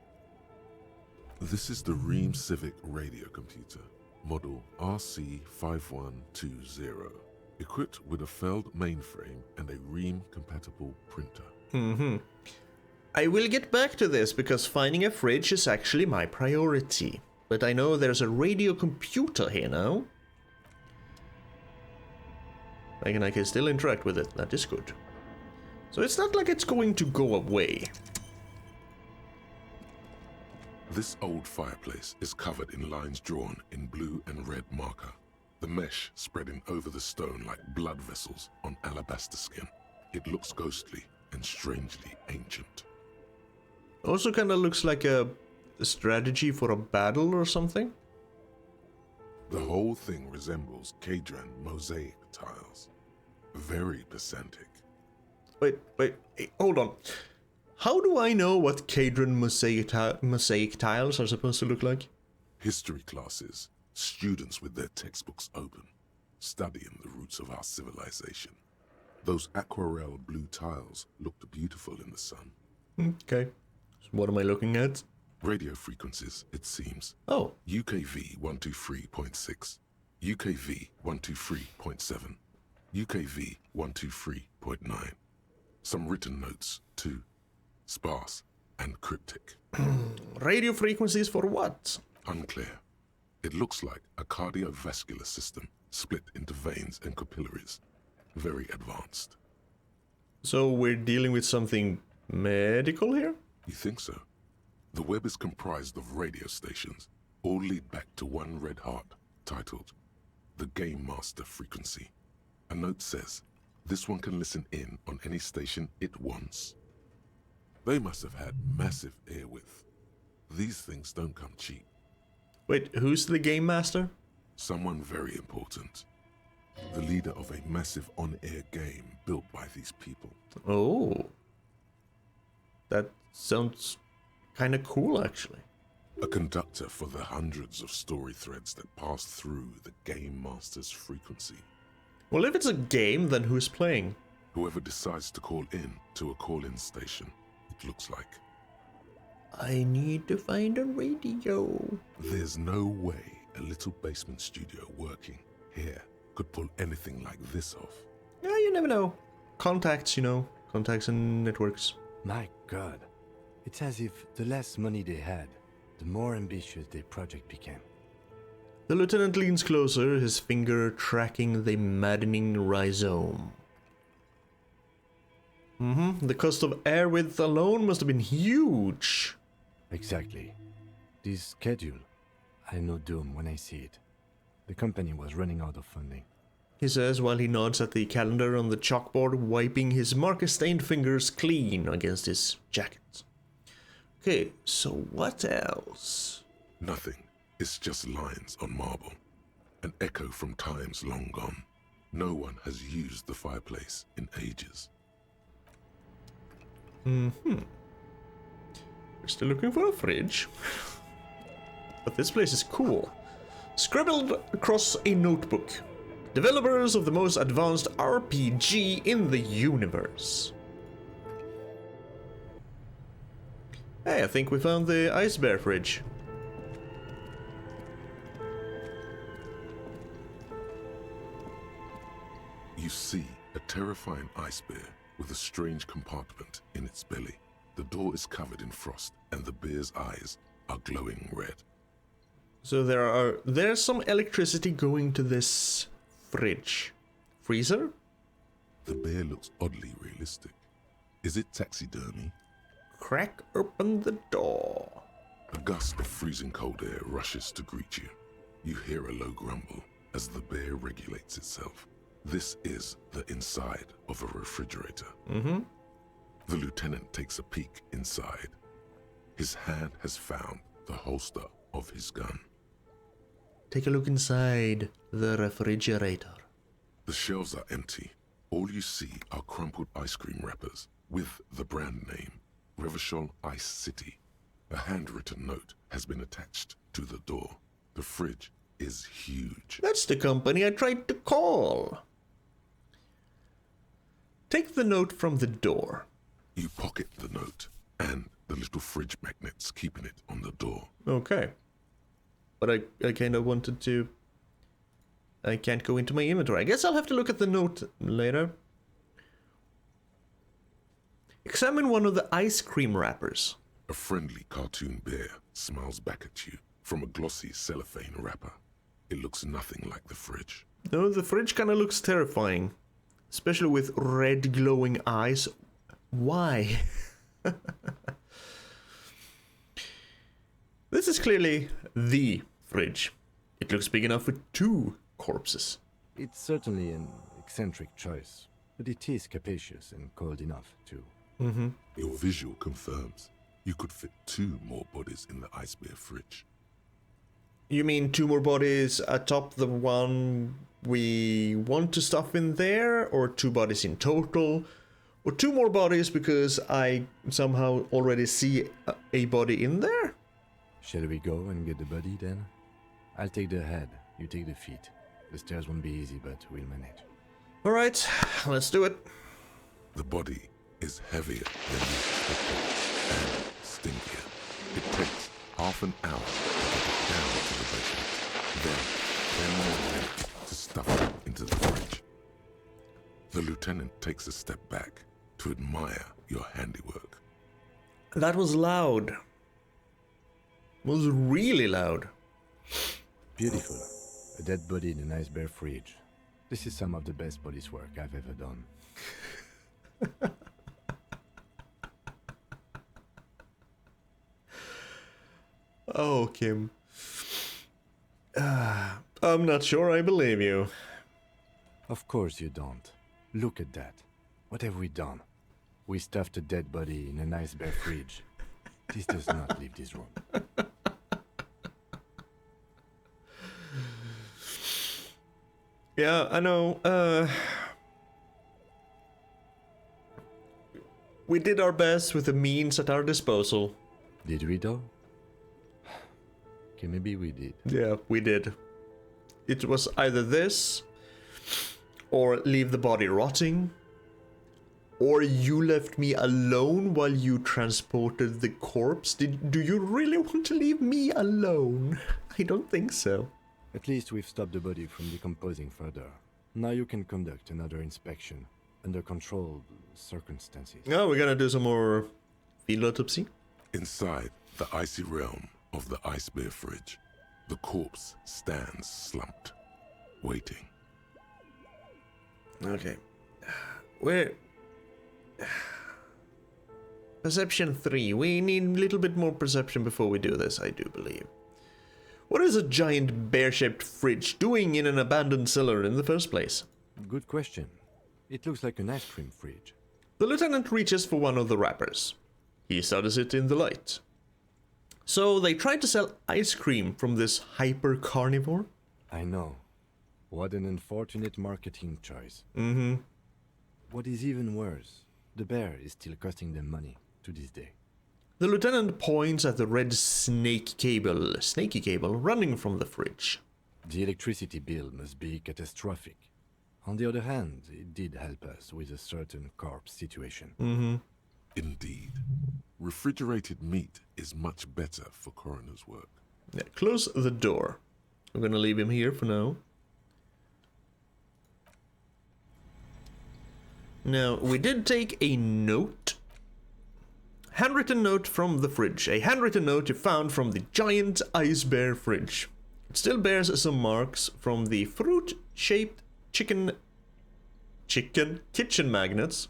This is the Ream Civic radio computer, model RC5120, equipped with a Feld mainframe and a Ream-compatible printer. I will get back to this because finding a fridge is actually my priority. But I know there's a radio computer here now. I can still interact with it, that is good. So it's not like it's going to go away. This old fireplace is covered in lines drawn in blue and red marker, the mesh spreading over the stone like blood vessels on alabaster skin. It looks ghostly and strangely ancient. Also kind of looks like a strategy for a battle or something. The whole thing resembles Cadran mosaic tiles. Very pedantic. Wait, hold on. How do I know what Cadran mosaic tiles are supposed to look like? History classes, students with their textbooks open, studying the roots of our civilization. Those aquarelle blue tiles looked beautiful in the sun. Okay. So what am I looking at? Radio frequencies, it seems. Oh. UKV 123.6, UKV 123.7, UKV 123.9. Some written notes, too. Sparse and cryptic. Radio frequencies for what? Unclear. It looks like a cardiovascular system split into veins and capillaries. Very advanced. So we're dealing with something medical here? You think so? The web is comprised of radio stations, all lead back to one red heart, titled the Game Master Frequency. A note says, this one can listen in on any station it wants. They must have had massive air width. These things don't come cheap. Wait, who's the Game Master? Someone very important. The leader of a massive on-air game built by these people. Oh. That sounds kind of cool, actually. A conductor for the hundreds of story threads that pass through the Game Master's frequency. Well, if it's a game, then who's playing? Whoever decides to call in to a call-in station, it looks like. I need to find a radio. There's no way a little basement studio working here could pull anything like this off. Yeah, you never know. Contacts, you know. Contacts and networks. My God. It's as if the less money they had, the more ambitious their project became. The lieutenant leans closer, his finger tracking the maddening rhizome. The cost of air width alone must have been huge. Exactly. This schedule, I know doom when I see it. The company was running out of funding. He says while he nods at the calendar on the chalkboard, wiping his marker-stained fingers clean against his jacket. Okay, so what else? Nothing. It's just lines on marble. An echo from times long gone. No one has used the fireplace in ages. Mm-hmm. We're still looking for a fridge. But this place is cool. Scribbled across a notebook. Developers of the most advanced RPG in the universe. Hey, I think we found the ice bear fridge. You see a terrifying ice bear with a strange compartment in its belly. The door is covered in frost, and the bear's eyes are glowing red. So there's some electricity going to this fridge. Freezer? The bear looks oddly realistic. Is it taxidermy? Crack open the door. A gust of freezing cold air rushes to greet you. You hear a low grumble as the bear regulates itself. This is the inside of a refrigerator. Mm-hmm. The lieutenant takes a peek inside. His hand has found the holster of his gun. Take a look inside the refrigerator. The shelves are empty. All you see are crumpled ice cream wrappers with the brand name, Revachol Ice City. A handwritten note has been attached to the door. The fridge is huge. That's the company I tried to call. Take the note from the door. You pocket the note and the little fridge magnets keeping it on the door. Okay. But I kind of wanted to... I can't go into my inventory. I guess I'll have to look at the note later. Examine one of the ice cream wrappers. A friendly cartoon bear smiles back at you from a glossy cellophane wrapper. It looks nothing like the fridge. No, the fridge kind of looks terrifying. Especially with red glowing eyes. Why? This is clearly the fridge. It looks big enough for 2 corpses. It's certainly an eccentric choice, but it is capacious and cold enough, too. Mm-hmm. Your visual confirms you could fit 2 more bodies in the ice bear fridge. You mean 2 more bodies atop the one we want to stuff in there? Or 2 bodies in total? Or 2 more bodies because I somehow already see a body in there? Shall we go and get the body, then? I'll take the head, you take the feet. The stairs won't be easy, but we'll manage. Alright, let's do it. The body is heavier than you expected and stinkier. It takes half an hour to get it down to the basement. Then 10 more minutes to stuff it into the fridge. The lieutenant takes a step back to admire your handiwork. That was loud. It was really loud. Beautiful. A dead body in a nice bare fridge. This is some of the best police work I've ever done. Oh, Kim. I'm not sure I believe you. Of course you don't. Look at that. What have we done? We stuffed a dead body in a nice bare fridge. This does not leave this room. Yeah, I know. We did our best with the means at our disposal. Did we though? Okay, maybe we did. Yeah, we did. It was either this, or leave the body rotting, or you left me alone while you transported the corpse. Do you really want to leave me alone? I don't think so. At least we've stopped the body from decomposing further. Now you can conduct another inspection under controlled circumstances. Oh, we're gonna do some more field autopsy. Inside the icy realm of the ice bear fridge, the corpse stands slumped, waiting. Okay. Where... Perception 3. We need a little bit more perception before we do this, I do believe. What is a giant bear-shaped fridge doing in an abandoned cellar in the first place? Good question. It looks like an ice cream fridge. The lieutenant reaches for one of the wrappers. He studies it in the light. So they tried to sell ice cream from this hyper-carnivore? I know. What an unfortunate marketing choice. Mm-hmm. What is even worse, The bear is still costing them money to this day. The lieutenant points at the red snaky cable running from the fridge. The electricity bill must be catastrophic. On the other hand, it did help us with a certain corpse situation. Mm-hmm. Indeed. Refrigerated meat is much better for coroner's work. Yeah, close the door. I'm gonna leave him here for now. Now, we did take a note. Handwritten note from the fridge. A handwritten note you found from the giant ice bear fridge. It still bears some marks from the fruit-shaped kitchen magnets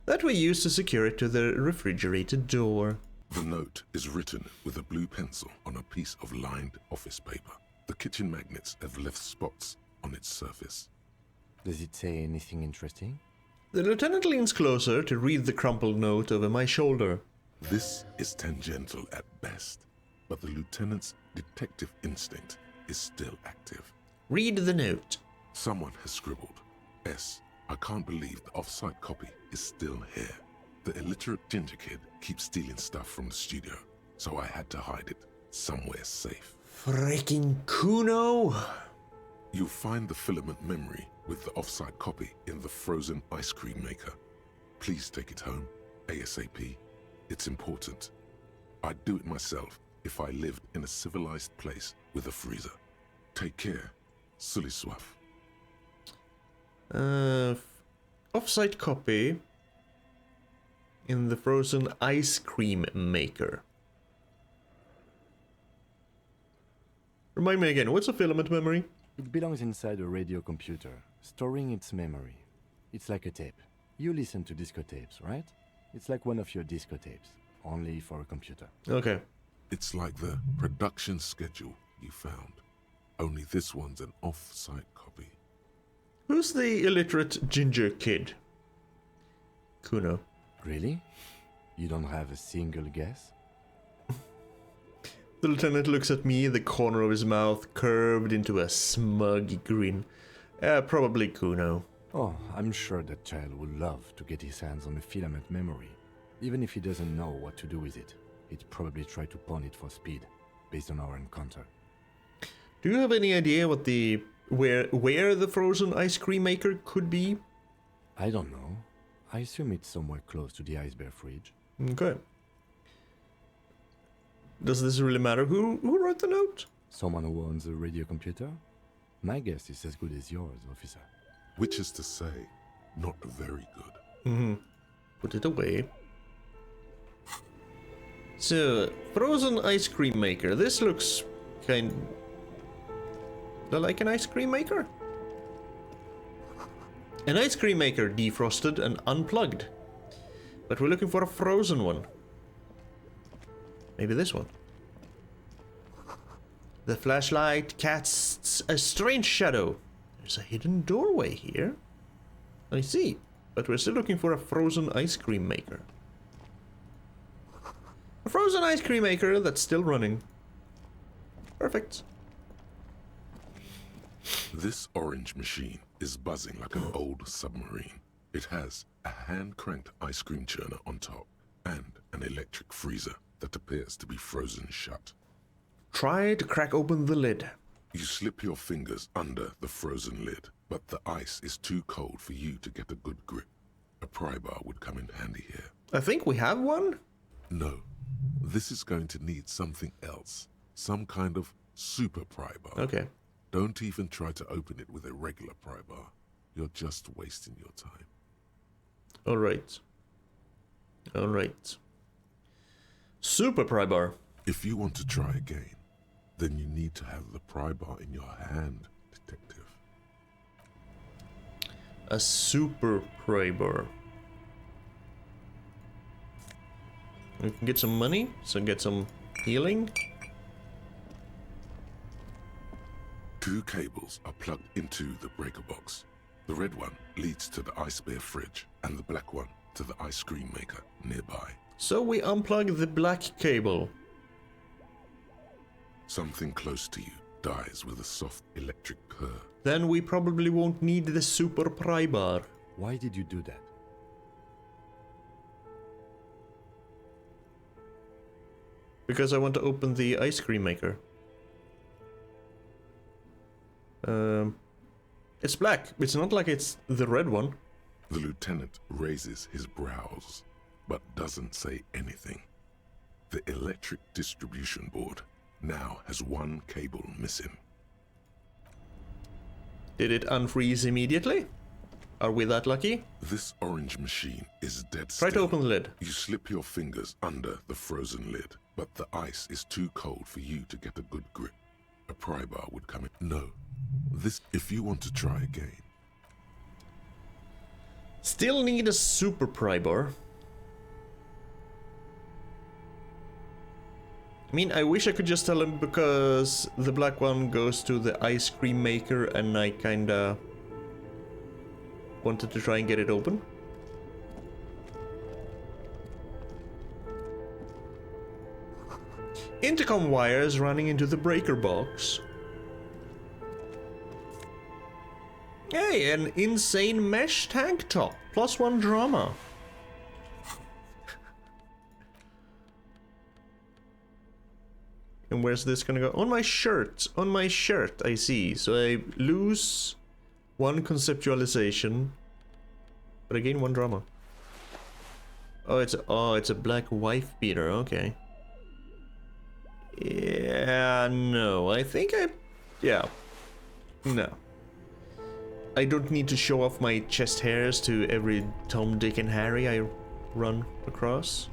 that we used to secure it to the refrigerated door. The note is written with a blue pencil on a piece of lined office paper. The kitchen magnets have left spots on its surface. Does it say anything interesting? The lieutenant leans closer to read the crumpled note over my shoulder. This is tangential at best, but the lieutenant's detective instinct is still active. Read the note. Someone has scribbled, S. I can't believe the off-site copy is still here. The illiterate ginger kid keeps stealing stuff from the studio, so I had to hide it somewhere safe. Freaking Kuno! You'll find the filament memory with the off-site copy in the frozen ice cream maker. Please take it home, ASAP. It's important. I'd do it myself if I lived in a civilized place with a freezer. Take care. Sully Swaff. Off-site copy in the frozen ice cream maker. Remind me again, what's a filament memory? It belongs inside a radio computer, storing its memory. It's like a tape. You listen to disco tapes, right? It's like one of your disco tapes, only for a computer. Okay. It's like the production schedule you found. Only this one's an off-site copy. Who's the illiterate ginger kid? Kuno. Really? You don't have a single guess? The lieutenant looks at me, the corner of his mouth curved into a smug grin. Probably Kuno. Oh, I'm sure that child would love to get his hands on a filament memory. Even if he doesn't know what to do with it, he'd probably try to pawn it for speed, based on our encounter. Do you have any idea what the where the frozen ice cream maker could be? I don't know. I assume it's somewhere close to the ice bear fridge. Okay. Does this really matter? Who wrote the note? Someone who owns a radio computer? My guess is as good as yours, officer. Which is to say, not very good. Mm-hmm. Put it away. So, frozen ice cream maker. This looks kind like an ice cream maker. An ice cream maker defrosted and unplugged. But we're looking for a frozen one. Maybe this one. The flashlight casts a strange shadow. There's a hidden doorway here. I see. But we're still looking for a frozen ice cream maker. A frozen ice cream maker that's still running. Perfect. This orange machine is buzzing like an old submarine. It has a hand-cranked ice cream churner on top and an electric freezer that appears to be frozen shut. Try to crack open the lid. You slip your fingers under the frozen lid, but the ice is too cold for you to get a good grip. A pry bar would come in handy here. I think we have one. No, this is going to need something else. Some kind of super pry bar. Okay. Don't even try to open it with a regular pry bar. You're just wasting your time. Alright. Alright. Super pry bar. If you want to try again, then you need to have the pry bar in your hand, detective. A super pry bar. We can get some money, so get some healing. 2 cables are plugged into the breaker box. The red one leads to the ice bear fridge, and the black one to the ice cream maker nearby. So we unplug the black cable. Something close to you dies with a soft electric purr. Then we probably won't need the super pry bar. Why did you do that? because I want to open the ice cream maker. It's black. It's not like it's the red one. The lieutenant raises his brows, but doesn't say anything. The electric distribution board now has one cable missing. Did it unfreeze immediately? Are we that lucky? This orange machine is dead Try still. to open the lid. You slip your fingers under the frozen lid, but the ice is too cold for you to get a good grip. A pry bar would come in. No. This, if you want to try again. Still need a super pry bar. I mean, I wish I could just tell him because the black one goes to the ice cream maker and I kinda wanted to try and get it open. Intercom wires running into the breaker box. Hey, an insane mesh tank top. +1 drama. And where's this gonna go? On my shirt. On my shirt, I see. So I lose 1 conceptualization, but I gain 1 drama. Oh, it's a black wife beater. Okay. Yeah, no. I think yeah. No. I don't need to show off my chest hairs to every Tom, Dick, and Harry I run across.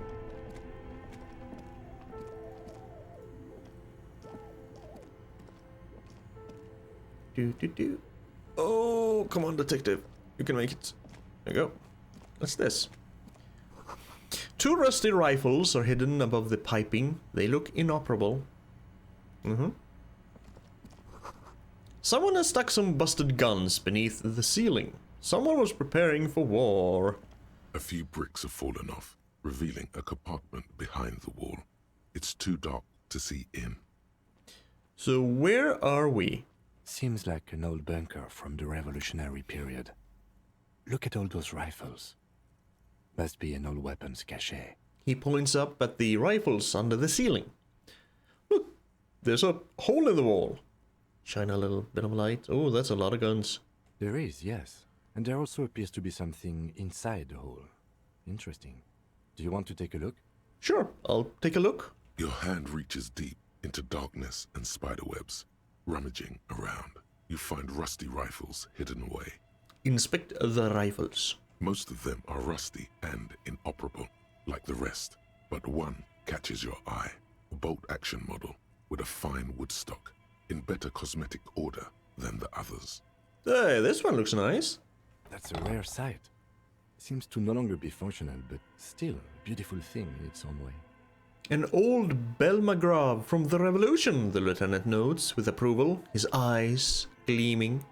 Do. Oh, come on, detective. You can make it. There you go. What's this? 2 rusty rifles are hidden above the piping. They look inoperable. Someone has stuck some busted guns beneath the ceiling. Someone was preparing for war. A few bricks have fallen off, revealing a compartment behind the wall. It's too dark to see in. So where are we? Seems like an old bunker from the revolutionary period. Look at all those rifles. Must be an old weapons cache. He points up at the rifles under the ceiling. Look, there's a hole in the wall. Shine a little bit of light. Oh, that's a lot of guns. There is, yes. And there also appears to be something inside the hole. Interesting. Do you want to take a look? Sure, I'll take a look. Your hand reaches deep into darkness and spiderwebs. Rummaging around, you find rusty rifles hidden away. Inspect the rifles. Most of them are rusty and inoperable, like the rest, but one catches your eye. A bolt-action model with a fine wood stock, in better cosmetic order than the others. Hey, this one looks nice. That's a rare sight. Seems to no longer be functional, but still a beautiful thing in its own way. An old Belmagrav from the Revolution, the lieutenant notes with approval, his eyes gleaming.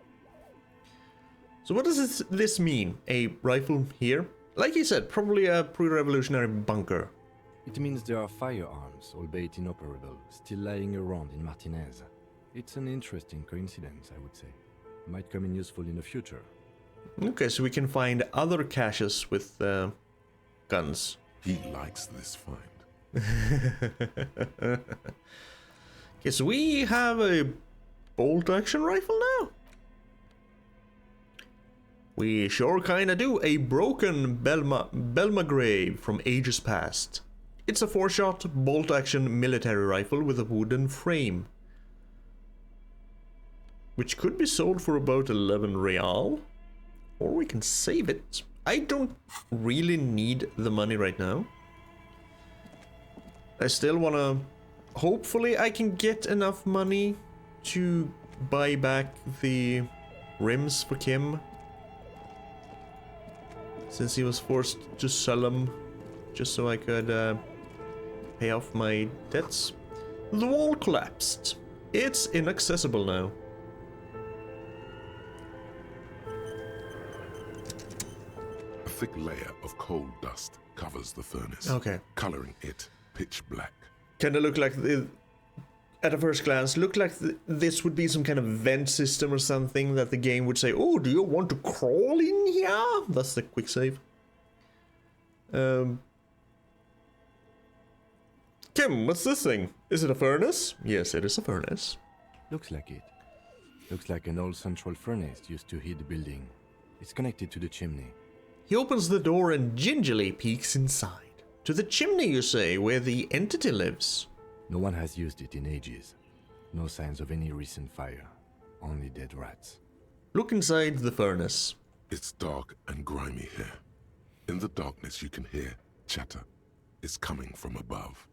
So what does this mean? A rifle here? Like he said, probably a pre-revolutionary bunker. It means there are firearms, albeit inoperable, still lying around in Martinez. It's an interesting coincidence, I would say. Might come in useful in the future. Okay, so we can find other caches with guns. He likes this find. Okay, so we have a bolt-action rifle now. We sure kinda do. A broken Belmagrave from ages past. It's a 4-shot bolt-action military rifle with a wooden frame, which could be sold for about 11 real. Or we can save it. I don't really need the money right now. I still wanna... Hopefully I can get enough money to buy back the rims for Kim, since he was forced to sell them just so I could pay off my debts. The wall collapsed. It's inaccessible now. A thick layer of coal dust covers the furnace, Okay. coloring it pitch black. Kinda look like at a first glance, looked like this would be some kind of vent system or something that the game would say, oh, do you want to crawl in here? That's the quick save. Kim, what's this thing? Is it a furnace? Yes, it is a furnace. Looks like it. Looks like an old central furnace used to heat the building. It's connected to the chimney. He opens the door and gingerly peeks inside. To the chimney, you say, where the entity lives. No one has used it in ages. No signs of any recent fire. Only dead rats. Look inside the furnace. It's dark and grimy here. In the darkness you can hear chatter. It's coming from above.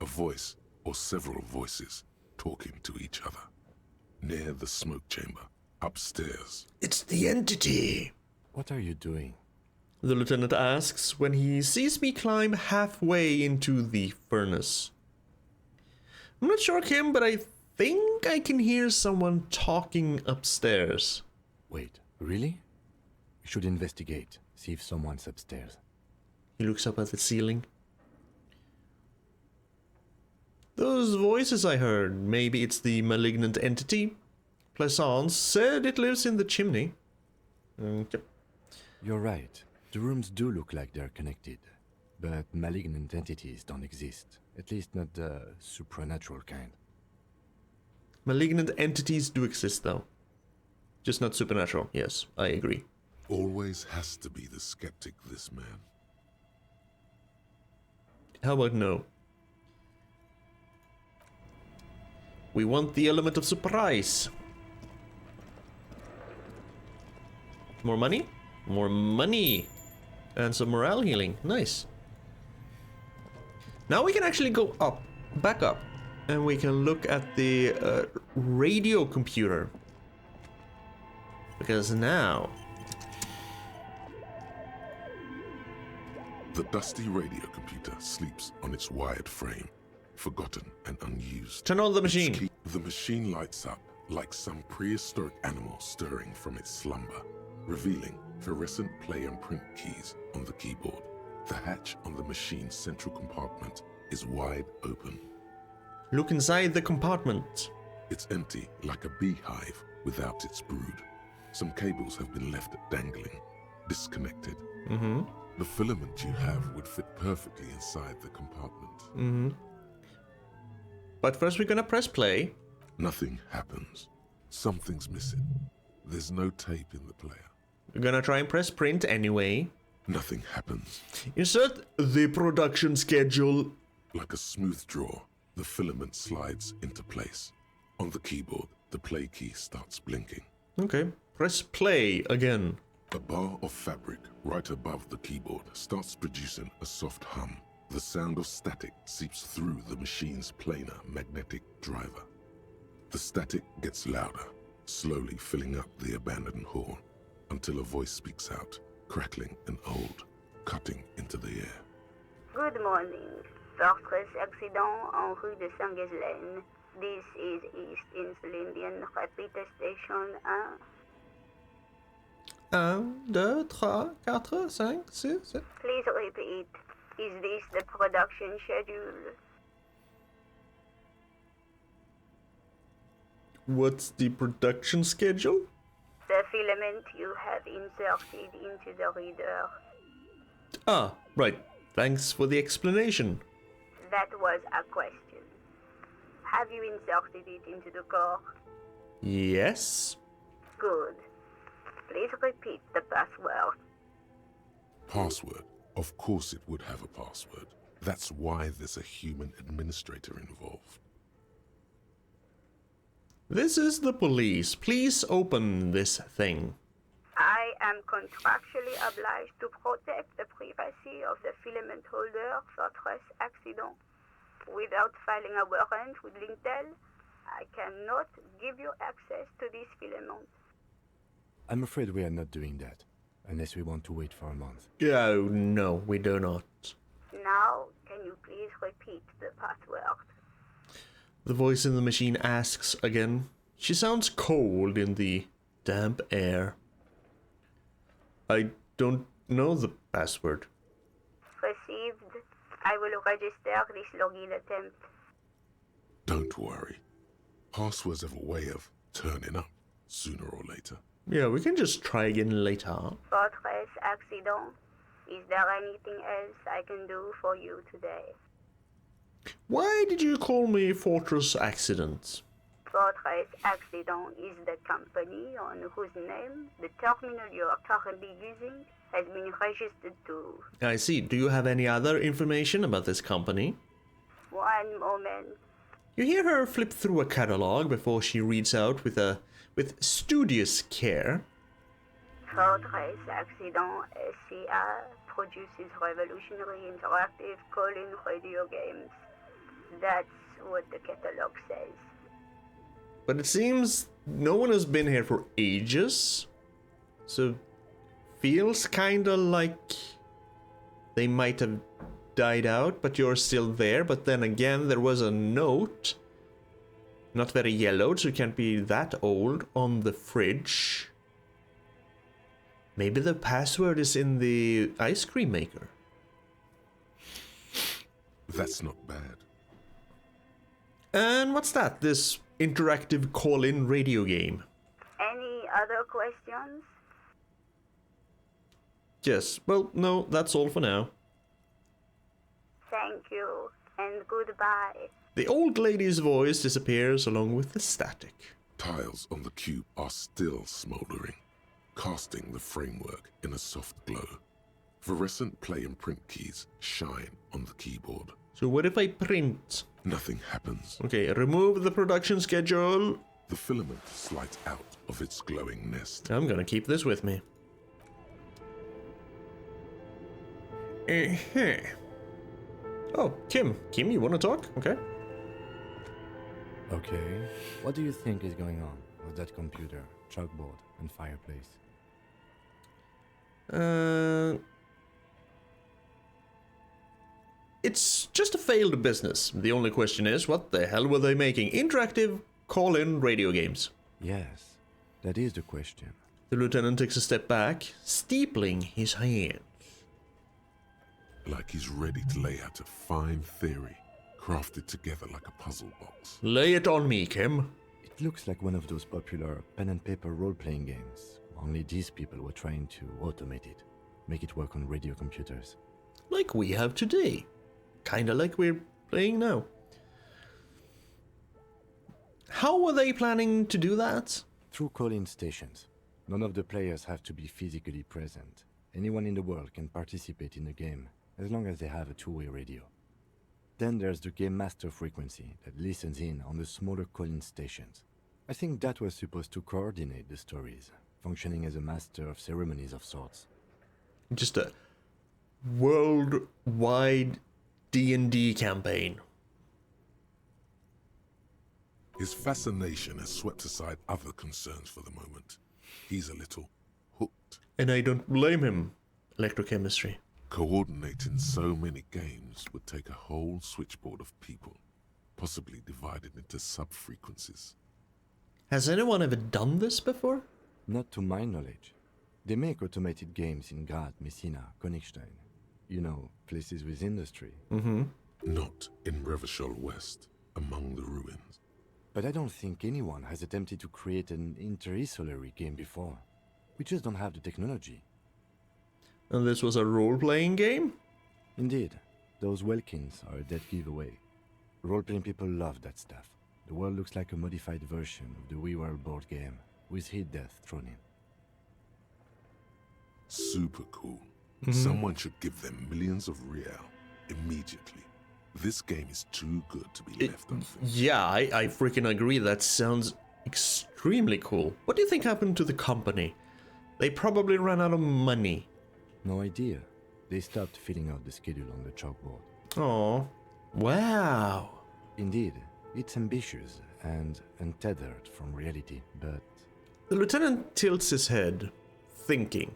A voice, or several voices, talking to each other. Near the smoke chamber, upstairs. It's the entity. What are you doing? The lieutenant asks when he sees me climb halfway into the furnace. I'm not sure, Kim, but I think I can hear someone talking upstairs. Wait, really? We should investigate. See if someone's upstairs. He looks up at the ceiling. Those voices I heard, maybe it's the malignant entity. Plaisance said it lives in the chimney. Okay. You're right. The rooms do look like they're connected. But malignant entities don't exist. At least not the supernatural kind. Malignant entities do exist, though. Just not supernatural. Yes, I agree. Always has to be the skeptic, this man. How about no? We want the element of surprise. More money? More money! And some morale healing. Nice. Now we can actually go up. Back up. And we can look at the radio computer. Because now... The dusty radio computer sleeps on its wired frame, forgotten and unused. Turn on the machine. The machine lights up like some prehistoric animal stirring from its slumber, revealing fluorescent play and print keys on the keyboard. The hatch on the machine's central compartment is wide open. Look inside the compartment. It's empty like a beehive without its brood. Some cables have been left dangling, disconnected. The filament you have would fit perfectly inside the compartment. But first we're gonna press play. Nothing happens. Something's missing. There's no tape in the player. We're gonna try and press print anyway. Nothing happens. Insert the production schedule. Like a smooth draw, the filament slides into place. On the keyboard, the play key starts blinking. Okay, press play again. A bar of fabric right above the keyboard starts producing a soft hum. The sound of static seeps through the machine's planar magnetic driver. The static gets louder, slowly filling up the abandoned hall, until a voice speaks out, crackling and old, cutting into the air. Good morning. Fortress accident en rue de Saint-Ghislaine. This is East Insulindian Repeat Station 1. 1, 2, 3, 4, 5, 6, 7. Please repeat. Is this the production schedule? What's the production schedule? The filament you have inserted into the reader. Ah, right. Thanks for the explanation. That was a question. Have you inserted it into the core? Yes. Good. Please repeat the password. Password? Of course it would have a password. That's why there's a human administrator involved. This is the police. Please open this thing. I am contractually obliged to protect the privacy of the filament holder Fortress accident. Without filing a warrant with Lintel, I cannot give you access to this filament. I'm afraid we are not doing that, unless we want to wait for a month. Oh, no, we do not. Now, can you please repeat the password? The voice in the machine asks again. She sounds cold in the damp air. I don't know the password. Received. I will register this login attempt. Don't worry. Passwords have a way of turning up sooner or later. Yeah, we can just try again later. Fortress accident. Is there anything else I can do for you today? Why did you call me Fortress Accident? Fortress Accident is the company on whose name the terminal you are currently using has been registered to. I see. Do you have any other information about this company? One moment. You hear her flip through a catalog before she reads out with studious care. Fortress Accident SCA produces revolutionary interactive call-in radio games. That's what the catalog says. But it seems no one has been here for ages. So feels kinda like they might have died out, but you're still there. But then again, there was a note, not very yellowed, so it can't be that old, on the fridge. Maybe the password is in the ice cream maker. That's not bad. And what's that? This interactive call-in radio game? Any other questions? Yes. Well, no, that's all for now. Thank you, and goodbye. The old lady's voice disappears along with the static. Tiles on the cube are still smoldering, casting the framework in a soft glow. Fluorescent play and print keys shine on the keyboard. So what if I print? Nothing happens. Okay, remove the production schedule. The filament slides out of its glowing nest. I'm gonna keep this with me. Oh, Kim, you wanna talk? Okay. Okay. What do you think is going on with that computer, chalkboard, and fireplace? It's just a failed business. The only question is, what the hell were they making? Interactive call-in radio games. Yes, that is the question. The lieutenant takes a step back, steepling his hands. Like he's ready to lay out a fine theory, crafted together like a puzzle box. Lay it on me, Kim. It looks like one of those popular pen and paper role-playing games. Only these people were trying to automate it, make it work on radio computers. Like we have today. Kinda like we're playing now. How were they planning to do that? Through call-in stations. None of the players have to be physically present. Anyone in the world can participate in the game, as long as they have a two-way radio. Then there's the game master frequency that listens in on the smaller call-in stations. I think that was supposed to coordinate the stories, functioning as a master of ceremonies of sorts. Just a worldwide D&D campaign. His fascination has swept aside other concerns for the moment. He's a little hooked. And I don't blame him. Electrochemistry. Coordinating so many games would take a whole switchboard of people, possibly divided into sub-frequencies. Has anyone ever done this before? Not to my knowledge. They make automated games in Grad, Messina, Königstein. You know, places with industry. Mm-hmm. Not in Revachol West, among the ruins. But I don't think anyone has attempted to create an inter-isolary game before. We just don't have the technology. And this was a role-playing game? Indeed. Those Welkins are a dead giveaway. Role-playing people love that stuff. The world looks like a modified version of the We World board game, with hit death thrown in. Super cool. Someone should give them millions of real immediately. This game is too good to be left unfinished. Yeah, I freaking agree. That sounds extremely cool. What do you think happened to the company? They probably ran out of money. No idea. They stopped filling out the schedule on the chalkboard. Oh, wow. Indeed, it's ambitious and untethered from reality, but... The lieutenant tilts his head, thinking.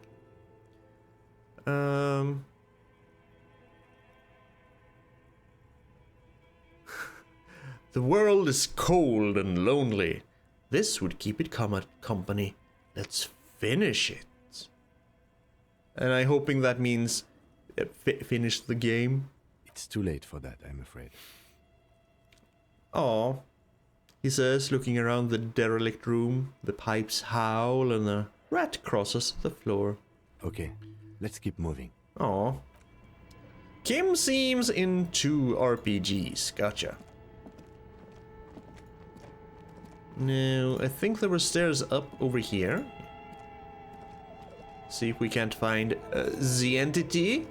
The world is cold and lonely. This would keep it company. Let's finish it. And I'm hoping that means finish the game. It's too late for that, I'm afraid. Aw, he says, looking around the derelict room. The pipes howl and a rat crosses the floor. Okay, let's keep moving. Aw. Kim seems into RPGs. Gotcha. No, I think there were stairs up over here. See if we can't find the entity.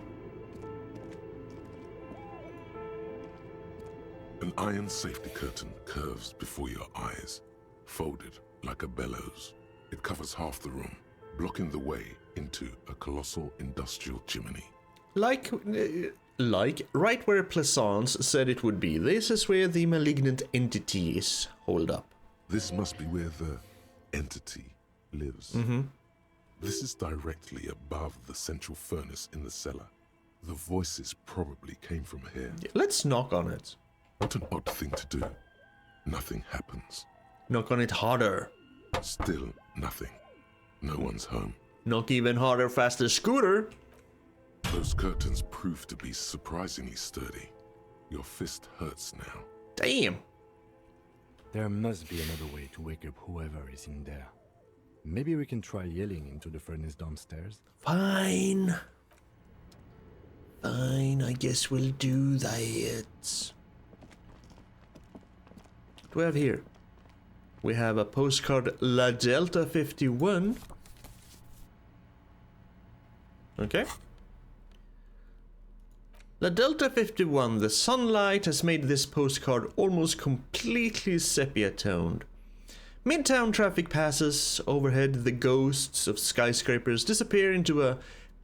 An iron safety curtain curves before your eyes, folded like a bellows. It covers half the room, blocking the way into a colossal industrial chimney. Like right where Plaisance said it would be. This is where the malignant entity is holed up. This must be where the entity lives. Mm-hmm. This is directly above the central furnace in the cellar. The voices probably came from here. Yeah, let's knock on it. What an odd thing to do. Nothing happens. Knock on it harder. Still nothing. No one's home. Knock even harder, faster, Scooter. Those curtains prove to be surprisingly sturdy. Your fist hurts now. Damn. There must be another way to wake up whoever is in there. Maybe we can try yelling into the furnace downstairs. Fine. Fine, I guess we'll do that. What do we have here? We have a postcard La Delta 51. Okay. La Delta 51, the sunlight has made this postcard almost completely sepia-toned. Midtown traffic passes. Overhead, the ghosts of skyscrapers disappear into a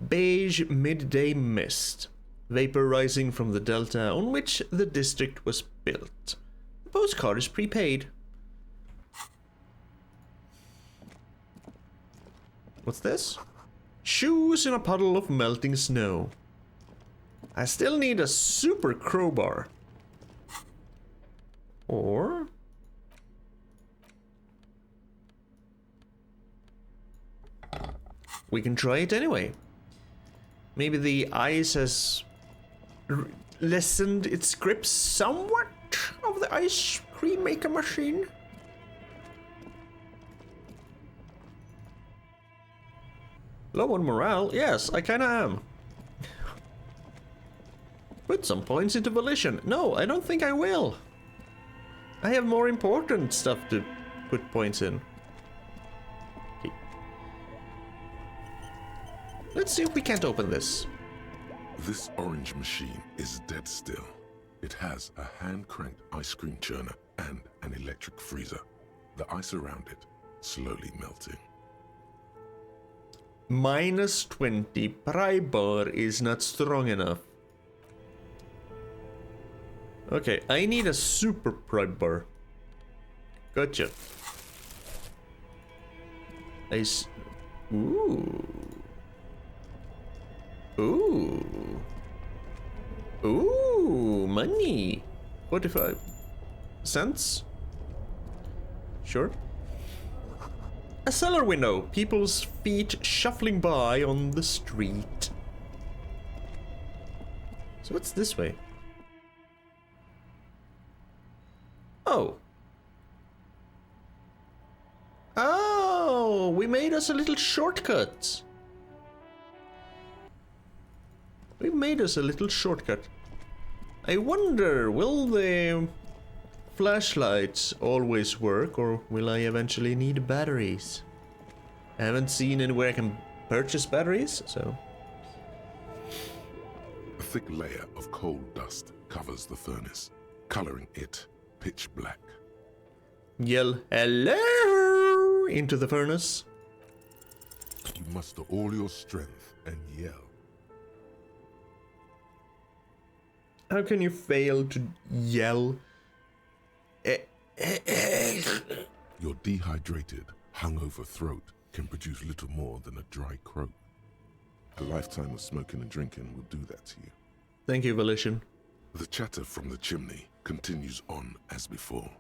beige midday mist, vapor rising from the delta on which the district was built. The postcard is prepaid. What's this? Shoes in a puddle of melting snow. I still need a super crowbar. Or... we can try it anyway. Maybe the ice has lessened its grip somewhat of the ice cream maker machine. Low on morale? Yes, I kinda am. Put some points into volition. No, I don't think I will. I have more important stuff to put points in. Okay. Let's see if we can't open this. This orange machine is dead still. It has a hand-cranked ice cream churner and an electric freezer. The ice around it slowly melting. Minus 20. Pry bar is not strong enough. Okay, I need a super pry bar. Gotcha. Ooh. Ooh. Ooh, money. 45 cents? Sure. A cellar window. People's feet shuffling by on the street. So what's this way? Oh. Oh, we made us a little shortcut. We made us a little shortcut. I wonder, will the flashlights always work, or will I eventually need batteries? I haven't seen anywhere I can purchase batteries, so... A thick layer of coal dust covers the furnace, coloring it pitch black. Yell hello into the furnace. You muster all your strength and yell. How can you fail to yell? Your dehydrated, hungover throat can produce little more than a dry croak. A lifetime of smoking and drinking will do that to you. Thank you, Volition. The chatter from the chimney continues on as before.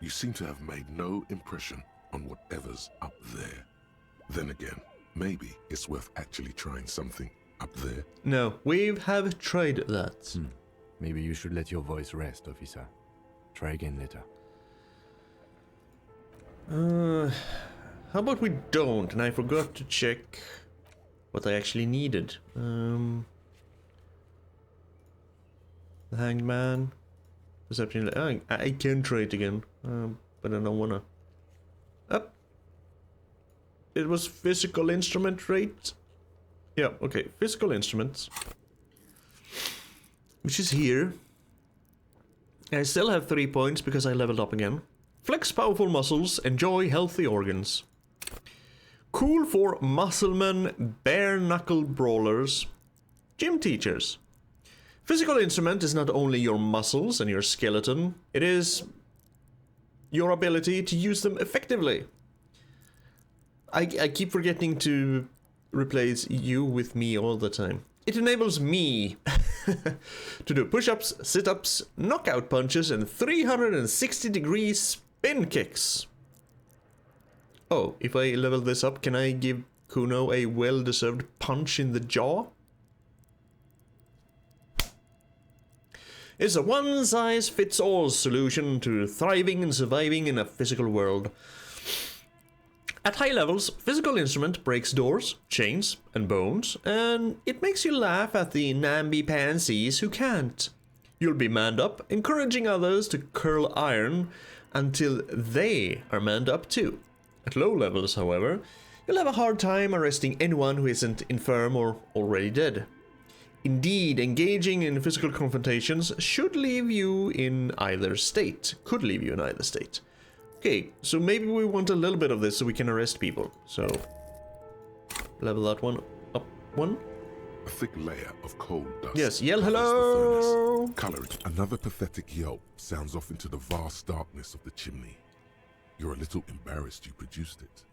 You seem to have made no impression on whatever's up there. Then again, maybe it's worth actually trying something up there. No, we have tried that. Maybe you should let your voice rest, officer. Try again later. How about we don't? And I forgot to check what I actually needed. The Hanged Man. Perception. I can trade again, but I don't wanna. Up. It was physical instrument rate. Yeah, okay. Physical instruments. Which is here. I still have 3 points because I leveled up again. Flex powerful muscles, enjoy healthy organs. Cool for musclemen, bare-knuckle brawlers, gym teachers. Physical instrument is not only your muscles and your skeleton, it is your ability to use them effectively. I keep forgetting to replace you with me all the time. It enables me to do push-ups, sit-ups, knockout punches, and 360-degree spin kicks. Oh, if I level this up, can I give Kuno a well-deserved punch in the jaw? It's a one-size-fits-all solution to thriving and surviving in a physical world. At high levels, physical instrument breaks doors, chains, and bones, and it makes you laugh at the namby-pansies who can't. You'll be manned up, encouraging others to curl iron until they are manned up too. At low levels, however, you'll have a hard time arresting anyone who isn't infirm or already dead. Indeed, engaging in physical confrontations should leave you in either state. Could leave you in either state. Okay, so maybe we want a little bit of this so we can arrest people. So, level that one up one. A thick layer of coal dust. Yes, yell covers the hello! furnace. Colored. Another pathetic yelp sounds off into the vast darkness of the chimney. You're a little embarrassed you produced it.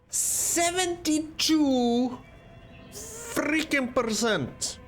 72 freaking %.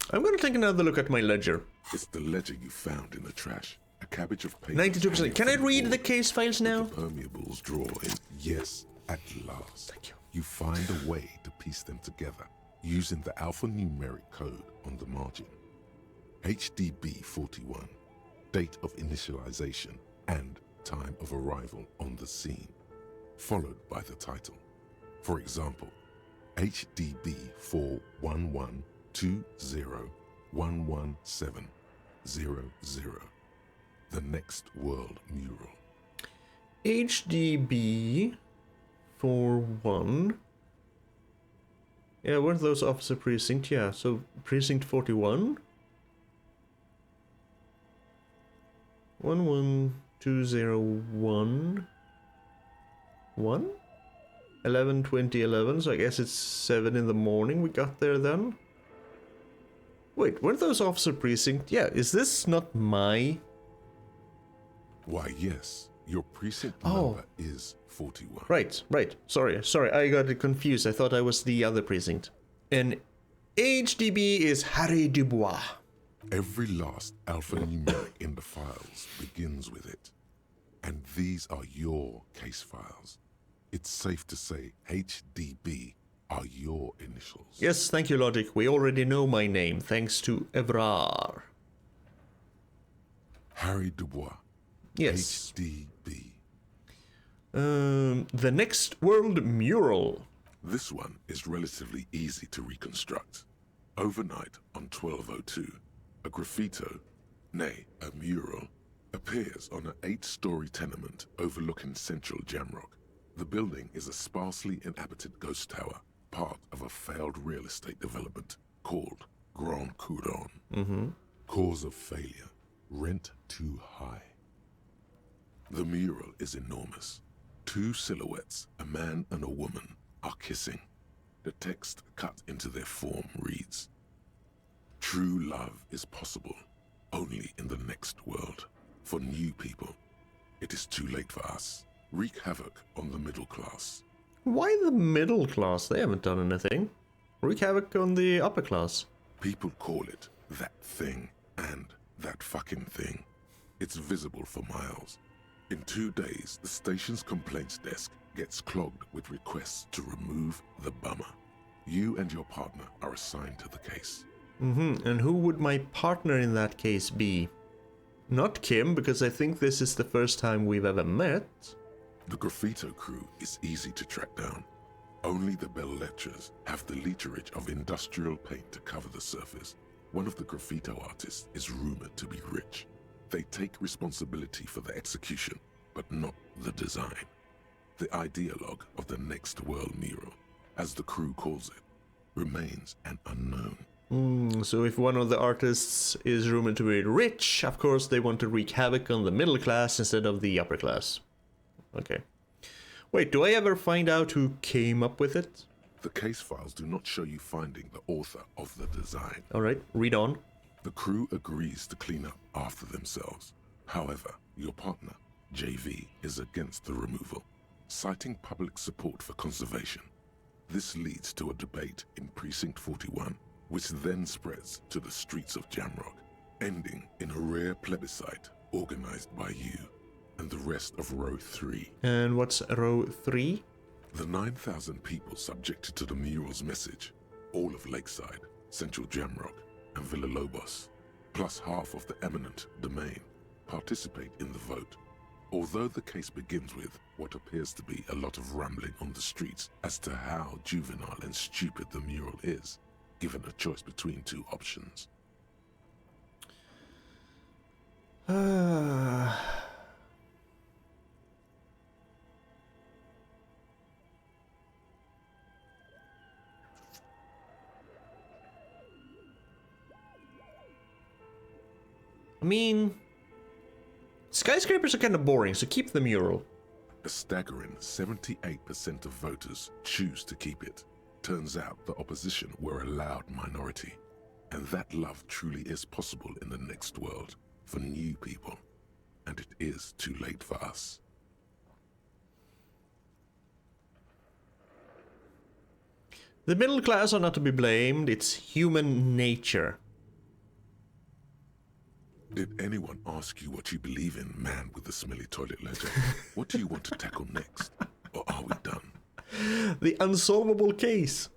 I'm gonna take another look at my ledger. It's the ledger you found in the trash. A cabbage of paper. 92%. Can I read the case files now? The permeables draw in. Yes, at last. Thank you. You find a way to piece them together using the alphanumeric code on the margin. HDB 41, date of initialization and time of arrival on the scene, followed by the title. For example, HDB 41120117000, the next world mural. HDB 41. Yeah, weren't those officer precinct? Yeah, so precinct 41. 11201 1 11/20/11, so I guess it's 7 in the morning we got there then. Wait, weren't those officer precinct? Yeah, is this not my... Why, yes, your precinct number is 41. Right. Sorry, I got it confused. I thought I was the other precinct. And HDB is Harry Dubois. Every last alphanumeric in the files begins with it. And these are your case files. It's safe to say HDB are your initials. Yes, thank you, Logic. We already know my name, thanks to Evrar. Harry Dubois. Yes. HDB. The next world mural. This one is relatively easy to reconstruct. Overnight on 1202, a graffito, nay, a mural, appears on an 8-story tenement overlooking central Jamrock. The building is a sparsely inhabited ghost tower, part of a failed real estate development called Grand Couronne. Cause of failure, rent too high. The mural is enormous. 2 silhouettes, a man and a woman, are kissing. The text cut into their form reads, "True love is possible only in the next world. For new people, it is too late for us. Wreak havoc on the middle class." Why the middle class? They haven't done anything. Wreak havoc on the upper class. People call it that thing and that fucking thing. It's visible for miles. In 2 days, the station's complaints desk gets clogged with requests to remove the bummer. You and your partner are assigned to the case. And who would my partner in that case be? Not Kim, because I think this is the first time we've ever met. The graffito crew is easy to track down. Only the bell lectures have the literage of industrial paint to cover the surface. One of the graffito artists is rumored to be rich. They take responsibility for the execution, but not the design. The ideologue of the next world mural, as the crew calls it, remains an unknown. So if one of the artists is rumored to be rich, of course they want to wreak havoc on the middle class instead of the upper class. Okay. Wait, do I ever find out who came up with it? The case files do not show you finding the author of the design. Alright, read on. The crew agrees to clean up after themselves. However, your partner, JV, is against the removal, citing public support for conservation. This leads to a debate in Precinct 41, which then spreads to the streets of Jamrock, ending in a rare plebiscite organized by you and the rest of Row 3. And what's Row 3? The 9,000 people subjected to the mural's message, all of Lakeside, Central Jamrock, and Villalobos, plus half of the eminent domain, participate in the vote. Although the case begins with what appears to be a lot of rambling on the streets as to how juvenile and stupid the mural is, given a choice between two options. I mean, skyscrapers are kind of boring, so keep the mural. A staggering 78% of voters choose to keep it. Turns out the opposition were a loud minority, and that love truly is possible in the next world for new people, and it is too late for us. The middle class are not to be blamed, it's human nature. Did anyone ask you what you believe in, man with the smelly toilet legend? What do you want to tackle next? Or are we done? The unsolvable case.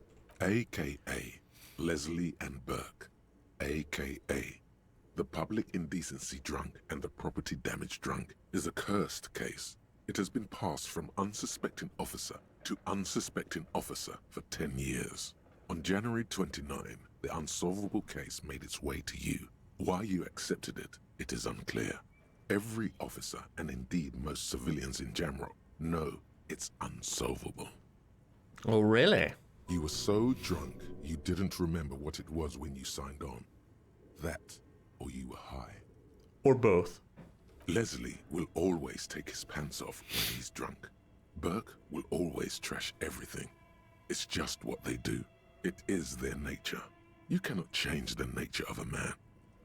AKA Leslie and Burke. AKA the public indecency drunk and the property damage drunk is a cursed case. It has been passed from unsuspecting officer to unsuspecting officer for 10 years. On January 29, the unsolvable case made its way to you. Why you accepted it, it is unclear. Every officer, and indeed most civilians in Jamrock, know it's unsolvable. Oh, really? You were so drunk, you didn't remember what it was when you signed on. That, or you were high. Or both. Leslie will always take his pants off when he's drunk. Burke will always trash everything. It's just what they do. It is their nature. You cannot change the nature of a man.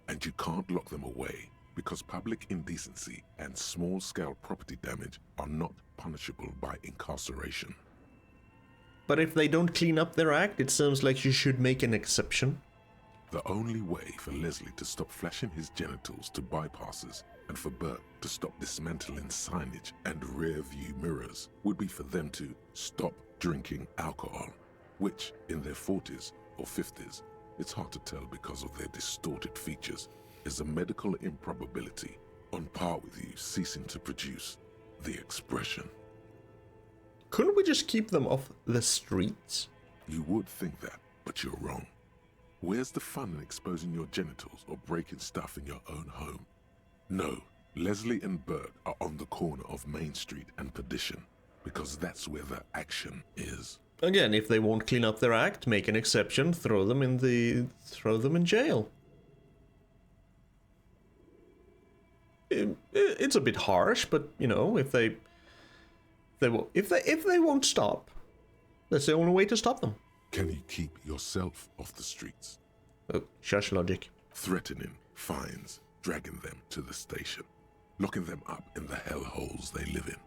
And you can't lock them away because public indecency and small-scale property damage are not punishable by incarceration. But if they don't clean up their act, it sounds like you should make an exception. The only way for Leslie to stop flashing his genitals to bypassers and for Burke to stop dismantling signage and rear-view mirrors would be for them to stop drinking alcohol, which in their 40s or 50s, it's hard to tell because of their distorted features, is a medical improbability on par with you ceasing to produce the expression. Couldn't we just keep them off the streets? You would think that, but you're wrong. Where's the fun in exposing your genitals or breaking stuff in your own home? No, Leslie and Burke are on the corner of Main Street and Perdition, because that's where the action is. Again, if they won't clean up their act, make an exception, throw them in jail. It's a bit harsh, but you know, if they won't stop, that's the only way to stop them. Can you keep yourself off the streets? Oh, shush logic. Threatening fines, dragging them to the station, locking them up in the hellholes they live in,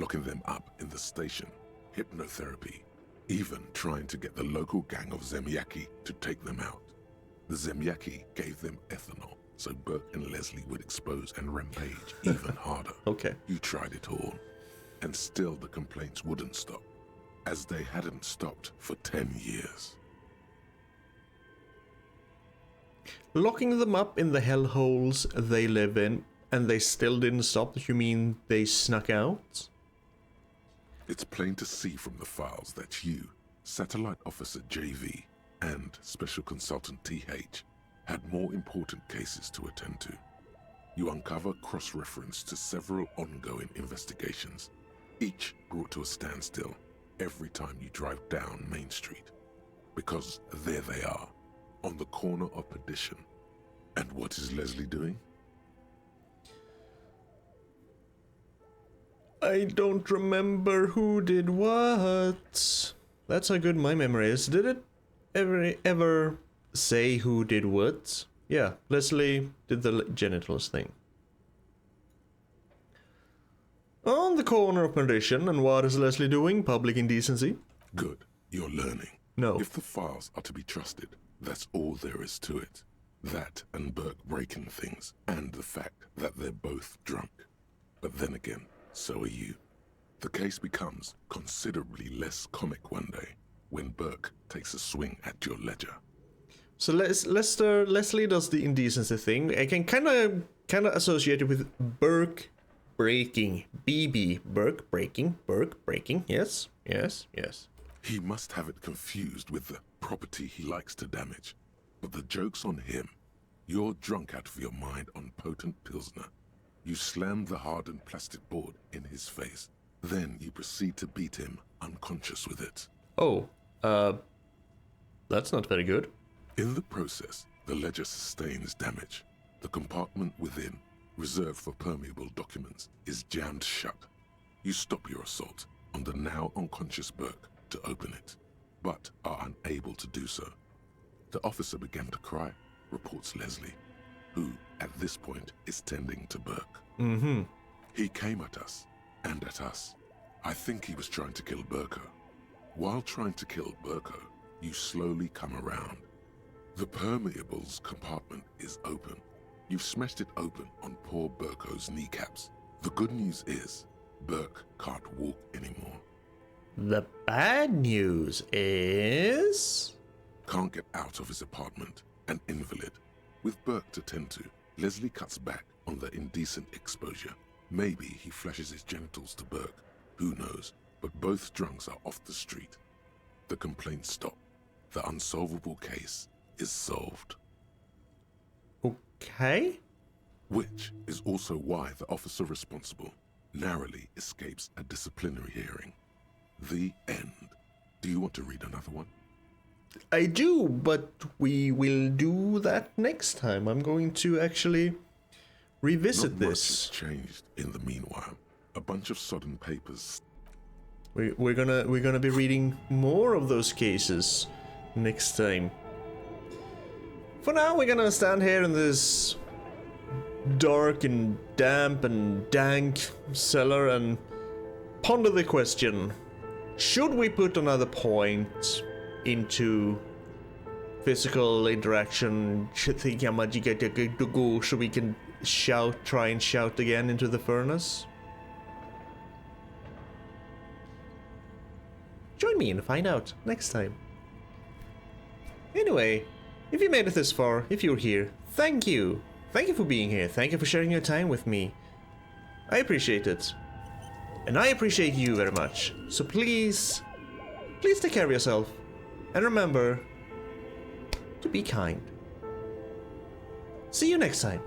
locking them up in the station, hypnotherapy, even trying to get the local gang of Zemyaki to take them out. The Zemyaki gave them ethanol, so Burke and Leslie would expose and rampage even harder. Okay. You tried it all, and still the complaints wouldn't stop. as they hadn't stopped for 10 years. Locking them up in the hellholes they live in, and they still didn't stop? You mean they snuck out? It's plain to see from the files that you, Satellite Officer JV, and Special Consultant TH had more important cases to attend to. You uncover cross-reference to several ongoing investigations, each brought to a standstill every time you drive down Main Street. Because there they are, on the corner of Perdition. And what is Leslie doing? I don't remember who did what. That's how good my memory is. Did it ever say who did what? Yeah, Leslie did the genitals thing. On the corner of Perdition, and what is Leslie doing? Public indecency? Good, you're learning. No. If the files are to be trusted, that's all there is to it. That and Burke breaking things, and the fact that they're both drunk. But then again, so are you. The case becomes considerably less comic one day when Burke takes a swing at your ledger. So Leslie does the indecency thing. I can kind of associate it with Burke breaking. Burke breaking. Yes. He must have it confused with the property he likes to damage. But the joke's on him. You're drunk out of your mind on potent Pilsner. You slam the hardened plastic board in his face. Then you proceed to beat him unconscious with it. Oh, that's not very good. In the process, the ledger sustains damage. The compartment within, reserved for permeable documents, is jammed shut. You stop your assault on the now unconscious Burke to open it, but are unable to do so. The officer began to cry, reports Leslie, who, at this point, is tending to Burke. Mm-hmm. He came at us, and at us. I think he was trying to kill Burko. While trying to kill Burko, you slowly come around. The permeables compartment is open. You've smashed it open on poor Burko's kneecaps. The good news is, Burke can't walk anymore. The bad news is... Can't get out of his apartment, an invalid. With Burke to tend to, Leslie cuts back on the indecent exposure. Maybe he flashes his genitals to Burke. Who knows? But both drunks are off the street. The complaints stop. The unsolvable case is solved. Okay. Which is also why the officer responsible narrowly escapes a disciplinary hearing. The end. Do you want to read another one? I do, but we will do that next time. I'm going to actually revisit Not much this. has changed in the meanwhile. A bunch of sodden papers. We're gonna be reading more of those cases next time. For now, we're gonna stand here in this dark and damp and dank cellar and ponder the question: should we put another point into physical interaction? Should we can try and shout again into the furnace? Join me and find out next time. Anyway, if you made it this far, if you're here, thank you. Thank you for being here. Thank you for sharing your time with me. I appreciate it. And I appreciate you very much. So please take care of yourself. And remember to be kind. See you next time.